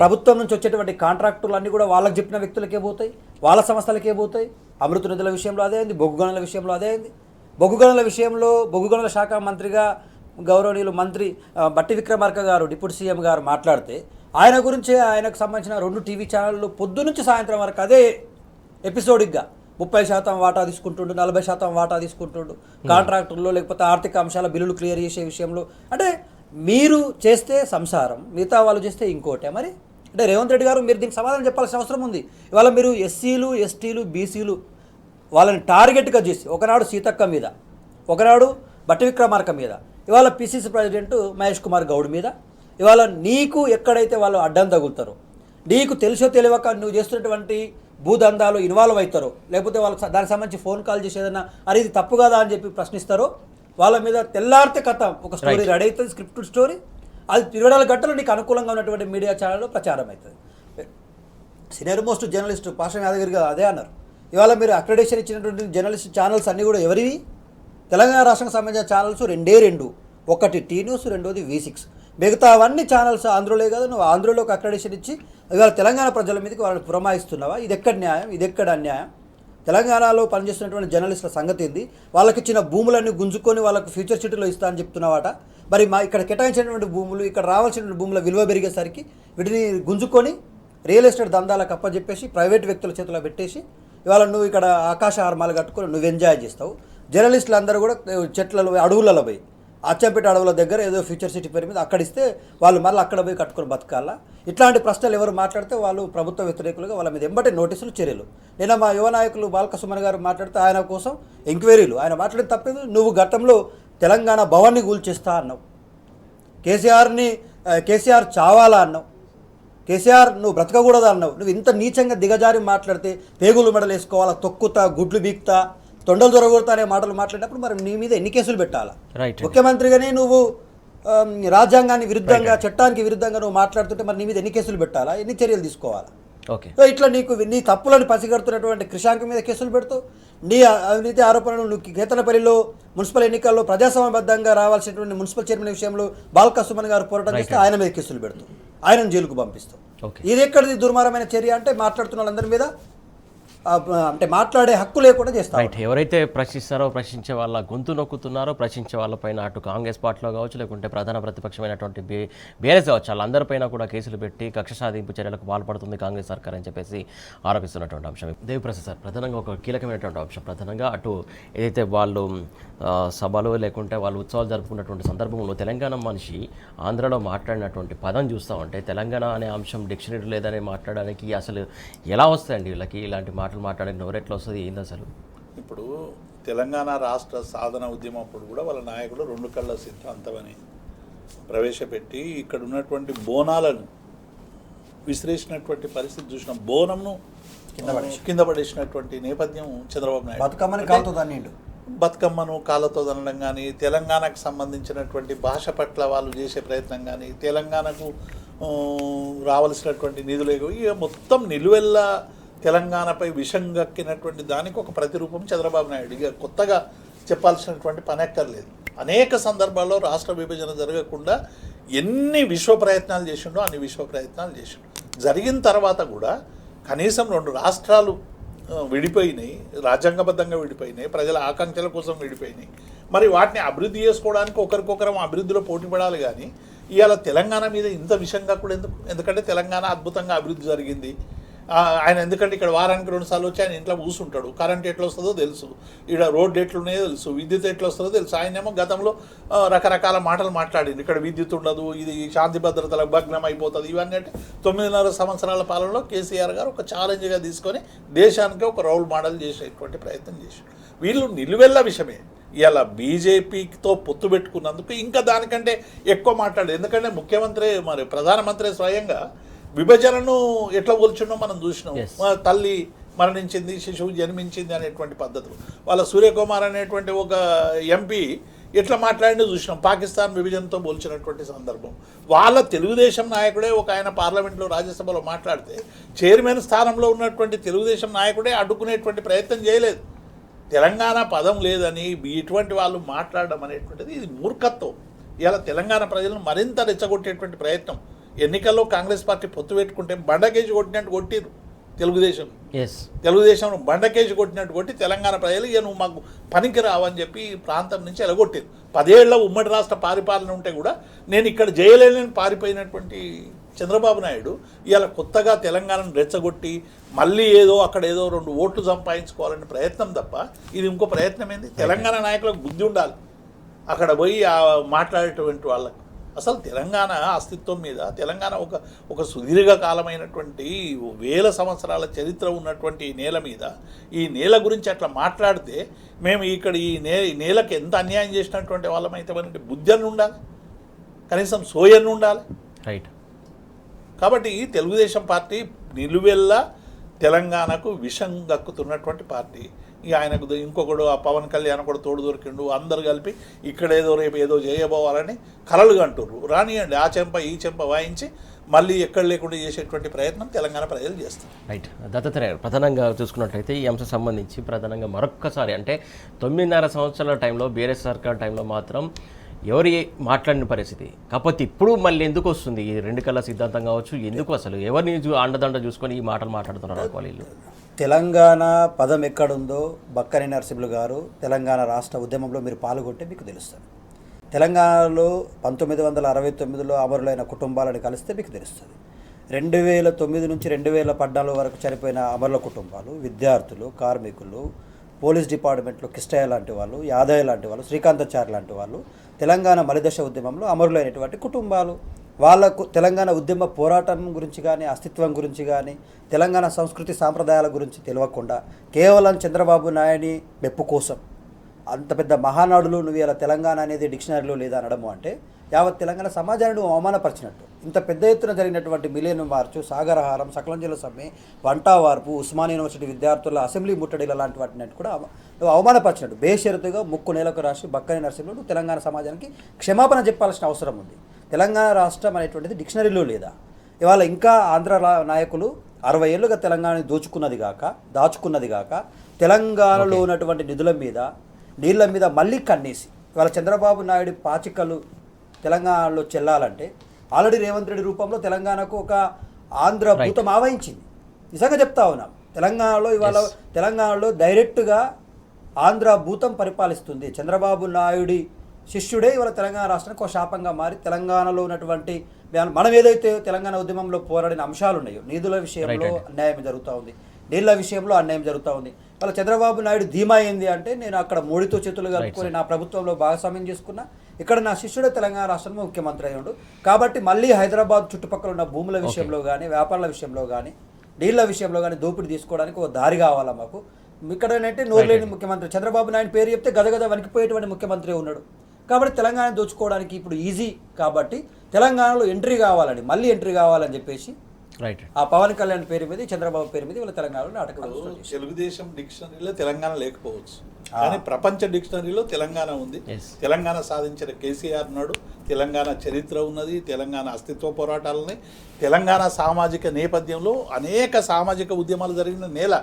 ప్రభుత్వం నుంచి వచ్చేటువంటి కాంట్రాక్టులు అన్నీ కూడా వాళ్ళకి చెప్పిన వ్యక్తులకే పోతాయి, వాళ్ళ సంస్థలకే పోతాయి. అమృత నిధుల విషయంలో అదే అయింది, బొగ్గు గనుల విషయంలో అదే అయింది. బొగ్గు గనుల విషయంలో బొగ్గు గనుల శాఖ మంత్రిగా గౌరవనీయులు మంత్రి బట్టి విక్రమార్క గారు, డిప్యూటీ సీఎం గారు మాట్లాడితే ఆయన గురించే ఆయనకు సంబంధించిన 2 టీవీ ఛానళ్ళు పొద్దు నుంచి సాయంత్రం వరకు అదే ఎపిసోడిక్గా 30% వాటా తీసుకుంటుండు, 40% వాటా తీసుకుంటుండు కాంట్రాక్టుల్లో, లేకపోతే ఆర్థిక అంశాల బిల్లులు క్లియర్ చేసే విషయంలో. అంటే మీరు చేస్తే సంసారం, మిగతా వాళ్ళు చేస్తే ఇంకోటే. మరి అంటే రేవంత్ రెడ్డి గారు మీరు దీనికి సమాధానం చెప్పాల్సిన అవసరం ఉంది. ఇవాళ మీరు ఎస్సీలు, ఎస్టీలు, బీసీలు వాళ్ళని టార్గెట్గా చేసి ఒకనాడు సీతక్క మీద, ఒకనాడు బట్టి విక్రమార్క మీద, ఇవాళ పిసిసి ప్రెసిడెంట్ మహేష్ కుమార్ గౌడ్ మీద, ఇవాళ నీకు ఎక్కడైతే వాళ్ళు అడ్డం తగులుతారో, నీకు తెలుసో తెలియక నువ్వు చేస్తున్నటువంటి భూదందాలు ఇన్వాల్వ్ అవుతారో, లేకపోతే వాళ్ళకి దానికి సంబంధించి ఫోన్ కాల్ చేసి ఏదైనా అరే ఇది తప్పు కదా అని చెప్పి ప్రశ్నిస్తారో, వాళ్ళ మీద తెల్లారితే కథ ఒక స్టోరీ రెడీ అవుతుంది, స్క్రిప్టెడ్ స్టోరీ. అది 24 గంటలు నీకు అనుకూలంగా ఉన్నటువంటి మీడియా ఛానల్లో ప్రచారం అవుతుంది. Senior most journalist Pasham Yadagiri గారు అదే అన్నారు. ఇవాళ మీరు అక్రెడిటేషన్ ఇచ్చినటువంటి జర్నలిస్ట్ ఛానల్స్ అన్నీ కూడా ఎవరివి? తెలంగాణ రాష్ట్రానికి సంబంధించిన ఛానల్స్ రెండు. ఒకటి టీ న్యూస్, రెండోది V6. మిగతా అవన్నీ ఛానల్స్ ఆంధ్రలో కదా, నువ్వు ఆంధ్రలోకి అక్రెడిటేషన్ ఇచ్చి ఇవాళ తెలంగాణ ప్రజల మీదకి వాళ్ళని పురమాయిస్తున్నావా? ఇది ఎక్కడ న్యాయం, ఇది ఎక్కడ అన్యాయం? తెలంగాణలో పనిచేస్తున్నటువంటి జర్నలిస్టుల సంగతి ఏంది? వాళ్ళకి ఇచ్చిన భూములన్నీ గుంజుకొని వాళ్ళకు ఫ్యూచర్ సిటీలో ఇస్తా అని చెప్తున్నావాట. మరి మా ఇక్కడ కేటాయించినటువంటి భూములు, ఇక్కడ రావాల్సినటువంటి భూముల విలువ పెరిగేసరికి వీటిని గుంజుకొని రియల్ ఎస్టేట్ దందాలకు అప్పచెప్పేసి ప్రైవేట్ వ్యక్తుల చేతిలో పెట్టేసి ఇవాళ నువ్వు ఇక్కడ ఆకాశ హార్మాలు కట్టుకొని నువ్వు ఎంజాయ్ చేస్తావు. జర్నలిస్టులు అందరూ కూడా చెట్లలో అడవులలో పోయి అచ్చంపేట అడవుల దగ్గర ఏదో ఫ్యూచర్ సిటీ పేరు మీద అక్కడిస్తే వాళ్ళు మళ్ళీ అక్కడ పోయి కట్టుకొని బతకాలా? ఇట్లాంటి ప్రశ్నలు ఎవరు మాట్లాడితే వాళ్ళు ప్రభుత్వ వ్యతిరేకులుగా వాళ్ళ మీద ఎంబటే నోటీసులు, చర్యలు. నిన్న మా యువ నాయకులు బాల్క సుమన్ గారు మాట్లాడితే ఆయన కోసం ఎంక్వైరీలు. ఆయన మాట్లాడిన తప్పేది, నువ్వు గతంలో తెలంగాణ భవన్ని కూల్చేస్తా అన్నావు, కేసీఆర్ చావాలా అన్నావు, కేసీఆర్ నువ్వు బ్రతకకూడదు అన్నావు. నువ్వు ఇంత నీచంగా దిగజారి మాట్లాడితే పేగులు మెడలు వేసుకోవాలా, తొక్కుతా, గుడ్లు బీక్తా, తొండలు దొరగొడతా అనే మాటలు మాట్లాడినప్పుడు మరి నీ మీద ఎన్ని కేసులు పెట్టాలా? ముఖ్యమంత్రిగానే నువ్వు రాజ్యాంగాన్ని విరుద్ధంగా, చట్టానికి విరుద్ధంగా నువ్వు మాట్లాడుతుంటే మరి నీ మీద ఎన్ని కేసులు పెట్టాలా, ఎన్ని చర్యలు తీసుకోవాలా? ఇట్లా నీ తప్పులను పసిగడుతున్నటువంటి క్రిషాంక్ మీద కేసులు పెడుతూ, నీ అవినీతి ఆరోపణలు నువ్వు కేతనపల్లిలో మున్సిపల్ ఎన్నికల్లో ప్రజాస్వామ్యబద్ధంగా రావాల్సినటువంటి మున్సిపల్ చైర్మన్ విషయంలో బాల్క సుమన్ గారు పోరాటం చేస్తే ఆయన మీద కేసులు పెడుతూ ఆయనను జైలుకు పంపిస్తాం. ఇది ఎక్కడిది దుర్మారమైన చర్య అంటే మాట్లాడుతున్న వాళ్ళందరి మీద అంటే మాట్లాడే హక్కు లేకుండా చేస్తారు. ఎవరైతే ప్రశ్నిస్తారో, ప్రశ్నించే వాళ్ళ గొంతు నొక్కుతున్నారో, ప్రశ్నించే వాళ్ళపైన అటు కాంగ్రెస్ పార్టీలో కావచ్చు, లేకుంటే ప్రధాన ప్రతిపక్షమైనటువంటి బీఆర్ఎస్ కావచ్చు, వాళ్ళందరిపైన కూడా కేసులు పెట్టి కక్ష సాధింపు చర్యలకు పాల్పడుతుంది కాంగ్రెస్ సర్కార్ అని చెప్పేసి ఆరోపిస్తున్నటువంటి అంశం. దేవిప్రసాద్ సార్, ప్రధానంగా ఒక కీలకమైనటువంటి అంశం, ప్రధానంగా అటు ఏదైతే వాళ్ళు సభలు లేకుంటే వాళ్ళు ఉత్సవాలు జరుపుకున్నటువంటి సందర్భంలో తెలంగాణ మనిషి ఆంధ్రలో మాట్లాడినటువంటి పదం చూస్తామంటే తెలంగాణ అనే అంశం డిక్షనరీ లేదని మాట్లాడడానికి అసలు ఎలా వస్తాయండి వీళ్ళకి? ఇలాంటి మాటలు మాట్లాడే నోరెట్లా వస్తుంది, ఏంది అసలు? ఇప్పుడు తెలంగాణ రాష్ట్ర సాధన ఉద్యమం అప్పుడు కూడా వాళ్ళ నాయకుడు 2 కళ్ళ సిద్ధాంతం అని ప్రవేశపెట్టి ఇక్కడ ఉన్నటువంటి బోనాలను విసిరేసినటువంటి పరిస్థితి చూసిన, బోనంను కింద పడేసినటువంటి నేపథ్యం చంద్రబాబు నాయుడు. బతుకమ్మను కాళ్ళతో దనడం కానీ, తెలంగాణకు సంబంధించినటువంటి భాష పట్ల వాళ్ళు చేసే ప్రయత్నం కానీ, తెలంగాణకు రావాల్సినటువంటి నిధులు ఇక మొత్తం నిలువెల్లా తెలంగాణపై విషం గక్కినటువంటి దానికి ఒక ప్రతిరూపం చంద్రబాబు నాయుడు. ఇక కొత్తగా చెప్పాల్సినటువంటి పని ఎక్కర్లేదు. అనేక సందర్భాల్లో రాష్ట్ర విభజన జరగకుండా ఎన్ని విశ్వ ప్రయత్నాలు చేసిండో అన్ని విశ్వ ప్రయత్నాలు చేసిండు. జరిగిన తర్వాత కూడా కనీసం 2 రాష్ట్రాలు విడిపోయినాయి, రాజ్యాంగబద్ధంగా విడిపోయినాయి, ప్రజల ఆకాంక్షల కోసం విడిపోయినాయి. మరి వాటిని అభివృద్ధి చేసుకోవడానికి ఒకరికొకరం అభివృద్ధిలో పోటీ పడాలి. కానీ ఇవాళ తెలంగాణ మీద ఇంత విషయంగా కూడా ఎందుకంటే తెలంగాణ అద్భుతంగా అభివృద్ధి జరిగింది. ఆయన ఎందుకంటే ఇక్కడ వారానికి 2 సార్లు వచ్చి ఆయన ఇంట్లో కూర్చుంటాడు. కరెంట్ ఎట్లా వస్తుందో తెలుసు, ఇక్కడ రోడ్డు ఎట్లున్నాయో తెలుసు, విద్యుత్ ఎట్లా వస్తుందో తెలుసు. ఆయనేమో గతంలో రకరకాల మాటలు మాట్లాడింది, ఇక్కడ విద్యుత్ ఉండదు, ఇది శాంతి భద్రతలకు భగ్నం అయిపోతుంది, ఇవన్నీ అంటే 9.5 సంవత్సరాల పాలనలో కేసీఆర్ గారు ఒక ఛాలెంజ్గా తీసుకొని దేశానికి ఒక రోల్ మోడల్ చేసేటువంటి ప్రయత్నం చేశారు. వీళ్ళు నిలువెల్ల విషయమే. ఇలా బీజేపీతో పొత్తు పెట్టుకున్నందుకు ఇంకా దానికంటే ఎక్కువ మాట్లాడలేదు. ఎందుకంటే ముఖ్యమంత్రి మరి ప్రధానమంత్రి స్వయంగా విభజనను ఎట్లా పోల్చున్నో మనం చూసినాం. తల్లి మరణించింది, శిశువు జన్మించింది అనేటువంటి పద్ధతులు. వాళ్ళ సూర్యకుమార్ అనేటువంటి ఒక ఎంపీ ఎట్లా మాట్లాడినో చూసినాం, పాకిస్తాన్ విభజనతో పోల్చినటువంటి సందర్భం. వాళ్ళ తెలుగుదేశం నాయకుడే ఒక ఆయన పార్లమెంట్లో రాజ్యసభలో మాట్లాడితే చైర్మన్ స్థానంలో ఉన్నటువంటి తెలుగుదేశం నాయకుడే అడ్డుకునేటువంటి ప్రయత్నం చేయలేదు. తెలంగాణ పదం లేదని ఇటువంటి వాళ్ళు మాట్లాడడం అనేటువంటిది ఇది మూర్ఖత్వం. ఇలా తెలంగాణ ప్రజలను మరింత రెచ్చగొట్టేటువంటి ప్రయత్నం. ఎన్నికల్లో కాంగ్రెస్ పార్టీ పొత్తు పెట్టుకుంటే బండకేజీ కొట్టినట్టు కొట్టిరు తెలుగుదేశం బండకేజీ కొట్టినట్టు కొట్టి తెలంగాణ ప్రజలు ఇక నువ్వు మాకు పనికి రావని చెప్పి ప్రాంతం నుంచి ఎలగొట్టారు. 10 ఏళ్ల ఉమ్మడి రాష్ట్ర పరిపాలన ఉంటే కూడా నేను ఇక్కడ చేయలేనని పారిపోయినటువంటి చంద్రబాబు నాయుడు ఇవాళ కొత్తగా తెలంగాణను రెచ్చగొట్టి మళ్ళీ ఏదో అక్కడ ఏదో 2 ఓట్లు సంపాదించుకోవాలనే ప్రయత్నం తప్ప ఇది ఇంకో ప్రయత్నం ఏంది? తెలంగాణ నాయకులకు బుద్ధి ఉండాలి. అక్కడ పోయి మాట్లాడేటువంటి వాళ్ళకు అసలు తెలంగాణ అస్తిత్వం మీద, తెలంగాణ ఒక సుదీర్ఘకాలమైనటువంటి 1000 సంవత్సరాల చరిత్ర ఉన్నటువంటి ఈ నేల మీద, ఈ నేల గురించి అట్లా మాట్లాడితే మేము ఇక్కడ ఈ నేలకి ఎంత అన్యాయం చేసినటువంటి వాళ్ళమైతే బుద్ధి అని ఉండాలి, కనీసం సోయన్ని ఉండాలి. రైట్. కాబట్టి ఈ తెలుగుదేశం పార్టీ నిలువెల్లా తెలంగాణకు విషం గక్కుతున్నటువంటి పార్టీ. ఇక ఆయనకు ఇంకొకడు ఆ పవన్ కళ్యాణ్ కూడా తోడు దొరికిండు, అందరు కలిపి ఇక్కడేదో రేపు ఏదో చేయబోవాలని కలలు కంటుర్రు. రానియండి, ఆ చెంప ఈ చెంప వాయించి మళ్ళీ ఎక్కడ లేకుండా చేసేటువంటి ప్రయత్నం తెలంగాణ ప్రజలు చేస్తారు. రైట్. దత్తాత్రేయ గారు, ప్రధానంగా చూసుకున్నట్లయితే ఈ అంశం సంబంధించి ప్రధానంగా మరొక్కసారి అంటే 9.5 సంవత్సరాల టైంలో బీఆర్ఎస్ సర్కార్ టైంలో మాత్రం ఎవరి మాట్లాడిన పరిస్థితి, కాకపోతే ఇప్పుడు మళ్ళీ ఎందుకు వస్తుంది ఈ 2 కళ్ళ సిద్ధాంతం కావచ్చు, ఎందుకు అసలు ఎవరిని అండదండ చూసుకొని ఈ మాటలు మాట్లాడుతున్నారు వాళ్ళు? తెలంగాణ పదం ఎక్కడుందో బక్కని నరసింహులు గారు తెలంగాణ రాష్ట్ర ఉద్యమంలో మీరు పాల్గొంటే మీకు తెలుస్తుంది. తెలంగాణలో 1969లో అమరులైన కుటుంబాలను కలిస్తే మీకు తెలుస్తుంది. 2009 నుంచి 2014 వరకు చనిపోయిన అమరుల కుటుంబాలు, విద్యార్థులు, కార్మికులు, పోలీస్ డిపార్ట్మెంట్లో కిష్టయ్య లాంటి వాళ్ళు, యాదయ్య లాంటి వాళ్ళు, శ్రీకాంతాచారి లాంటి వాళ్ళు తెలంగాణ మలిదశ ఉద్యమంలో అమరులైనటువంటి కుటుంబాలు. వాళ్ళకు తెలంగాణ ఉద్యమ పోరాటం గురించి కానీ, అస్తిత్వం గురించి కానీ, తెలంగాణ సంస్కృతి సాంప్రదాయాల గురించి తెలియకుండా కేవలం చంద్రబాబు నాయుడి మెప్పు కోసం అంత పెద్ద మహానాడులు నువ్వు ఇలా తెలంగాణ అనేది డిక్షనరీలో లేదా అనడము అంటే యావత్ తెలంగాణ సమాజాన్ని నువ్వు అవమానపరిచినట్టు. ఇంత పెద్ద ఎత్తున జరిగినటువంటి మిలియన్ మార్చు, సాగరహారం, సకలంజల సమ్మె, వంటావార్పు, ఉస్మానియా యూనివర్సిటీ విద్యార్థుల అసెంబ్లీ ముట్టడిల లాంటి వాటిని కూడా నువ్వు అవమానపరిచినట్టు బేషరతుగా ముక్కు నేలకు రాసి బక్కని నరసింహులు తెలంగాణ సమాజానికి క్షమాపణ చెప్పాల్సిన అవసరం ఉంది. తెలంగాణ రాష్ట్రం అనేటువంటిది డిక్షనరీలో లేదా? ఇవాళ ఇంకా ఆంధ్ర నాయకులు 60 ఏళ్ళుగా తెలంగాణని దాచుకున్నది కాక తెలంగాణలో ఉన్నటువంటి నిధుల మీద, నీళ్ళ మీద మళ్ళీ కన్నేసి ఇవాళ చంద్రబాబు నాయుడు పాచికలు తెలంగాణలో చెల్లాలంటే ఆల్రెడీ రేవంత్ రెడ్డి రూపంలో తెలంగాణకు ఒక ఆంధ్ర భూతం ఆవహించింది. నిజంగా చెప్తా ఉన్నాం, తెలంగాణలో డైరెక్ట్గా ఆంధ్ర భూతం పరిపాలిస్తుంది. చంద్రబాబు నాయుడి శిష్యుడే ఇవాళ తెలంగాణ రాష్ట్రానికి ఒక శాపంగా మారి తెలంగాణలో ఉన్నటువంటి మనం ఏదైతే తెలంగాణ ఉద్యమంలో పోరాడిన అంశాలు ఉన్నాయో, నిధుల విషయంలో అన్యాయం జరుగుతూ ఉంది, నీళ్ళ విషయంలో అన్యాయం జరుగుతూ ఉంది. వాళ్ళ చంద్రబాబు నాయుడు ధీమా ఏంది అంటే నేను అక్కడ మోడీతో చేతులు కలుపుకొని నా ప్రభుత్వంలో భాగస్వామ్యం చేసుకున్నా, ఇక్కడ నా శిష్యుడే తెలంగాణ రాష్ట్రంలో ముఖ్యమంత్రి అయ్యాడు. కాబట్టి మళ్ళీ హైదరాబాద్ చుట్టుపక్కల ఉన్న భూముల విషయంలో కానీ, వ్యాపారాల విషయంలో కానీ, నీళ్ళ విషయంలో కానీ దోపిడీ తీసుకోవడానికి ఒక దారి కావాలా మాకు. ఇక్కడ ఏంటంటే నోరులేని ముఖ్యమంత్రి చంద్రబాబు నాయుడు పేరు చెప్తే గదగద వణికిపోయేటువంటి ముఖ్యమంత్రి ఉన్నాడు. కాబట్టి తెలంగాణ దోచుకోవడానికి ఇప్పుడు ఈజీ. కాబట్టి తెలంగాణలో మళ్ళీ ఎంట్రీ కావాలని చెప్పేసి ఆ పవన్ కళ్యాణ్ పేరు మీద, చంద్రబాబు పేరు మీద వీళ్ళ తెలంగాణలో నాటకాలు. తెలుగుదేశం డిక్షనరీలో తెలంగాణ లేకపోవచ్చు, కానీ ప్రపంచ డిక్షనరీలో తెలంగాణ ఉంది. తెలంగాణ సాధించిన కేసీఆర్ నాడు తెలంగాణ చరిత్ర ఉన్నది, తెలంగాణ అస్తిత్వ పోరాటాలని, తెలంగాణ సామాజిక నేపథ్యంలో అనేక సామాజిక ఉద్యమాలు జరిగిన నేల.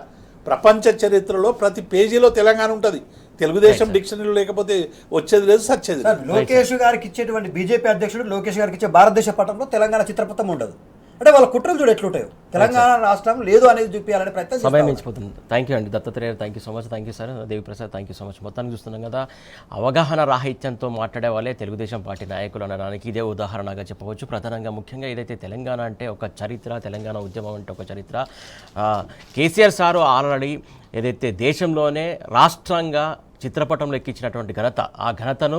ప్రపంచ చరిత్రలో ప్రతి పేజీలో తెలంగాణ ఉంటుంది. తెలుగుదేశం డిక్షనరీ లేకపోతే వచ్చేది లేదు, సచ్చేది. లోకేష్ గారికి ఇచ్చేటువంటి బీజేపీ అధ్యక్షుడు లోకేష్ గారికి ఇచ్చే భారతదేశ పటంలో తెలంగాణ చిత్రపటం ఉండదు. అంటే వాళ్ళ కుట్రలు చూడు ఎట్లుంటాయో, తెలంగాణ రాష్ట్రం లేదు అనేది చూపించాలనే ప్రయత్నం సమయం మించిపోతుంది. థ్యాంక్ యూ అండి Dattatreya, thank you so much. Thank you sir Devi Prasad, thank you so much. మొత్తానికి చూస్తున్నాం కదా, అవగాహన రాహిత్యంతో మాట్లాడే వాళ్ళే తెలుగుదేశం పార్టీ నాయకులు అనడానికి ఇదే ఉదాహరణగా చెప్పవచ్చు. ప్రధానంగా ముఖ్యంగా ఏదైతే తెలంగాణ అంటే ఒక చరిత్ర, తెలంగాణ ఉద్యమం అంటే ఒక చరిత్ర. కేసీఆర్ సారు ఆల్రెడీ ఏదైతే దేశంలోనే రాష్ట్రంగా చిత్రపటంలో ఎక్కించినటువంటి ఘనత, ఆ ఘనతను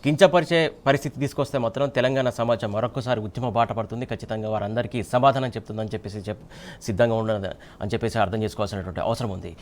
కించపరిచే పరిస్థితి తీసుకొస్తే మాత్రం తెలంగాణ సమాజం మరొకసారి ఉద్యమ బాట పడుతుంది. ఖచ్చితంగా వారందరికీ సమాధానం చెప్తుందని చెప్పేసి సిద్ధంగా ఉండదు అని చెప్పేసి అర్థం చేసుకోవాల్సినటువంటి అవసరం ఉంది.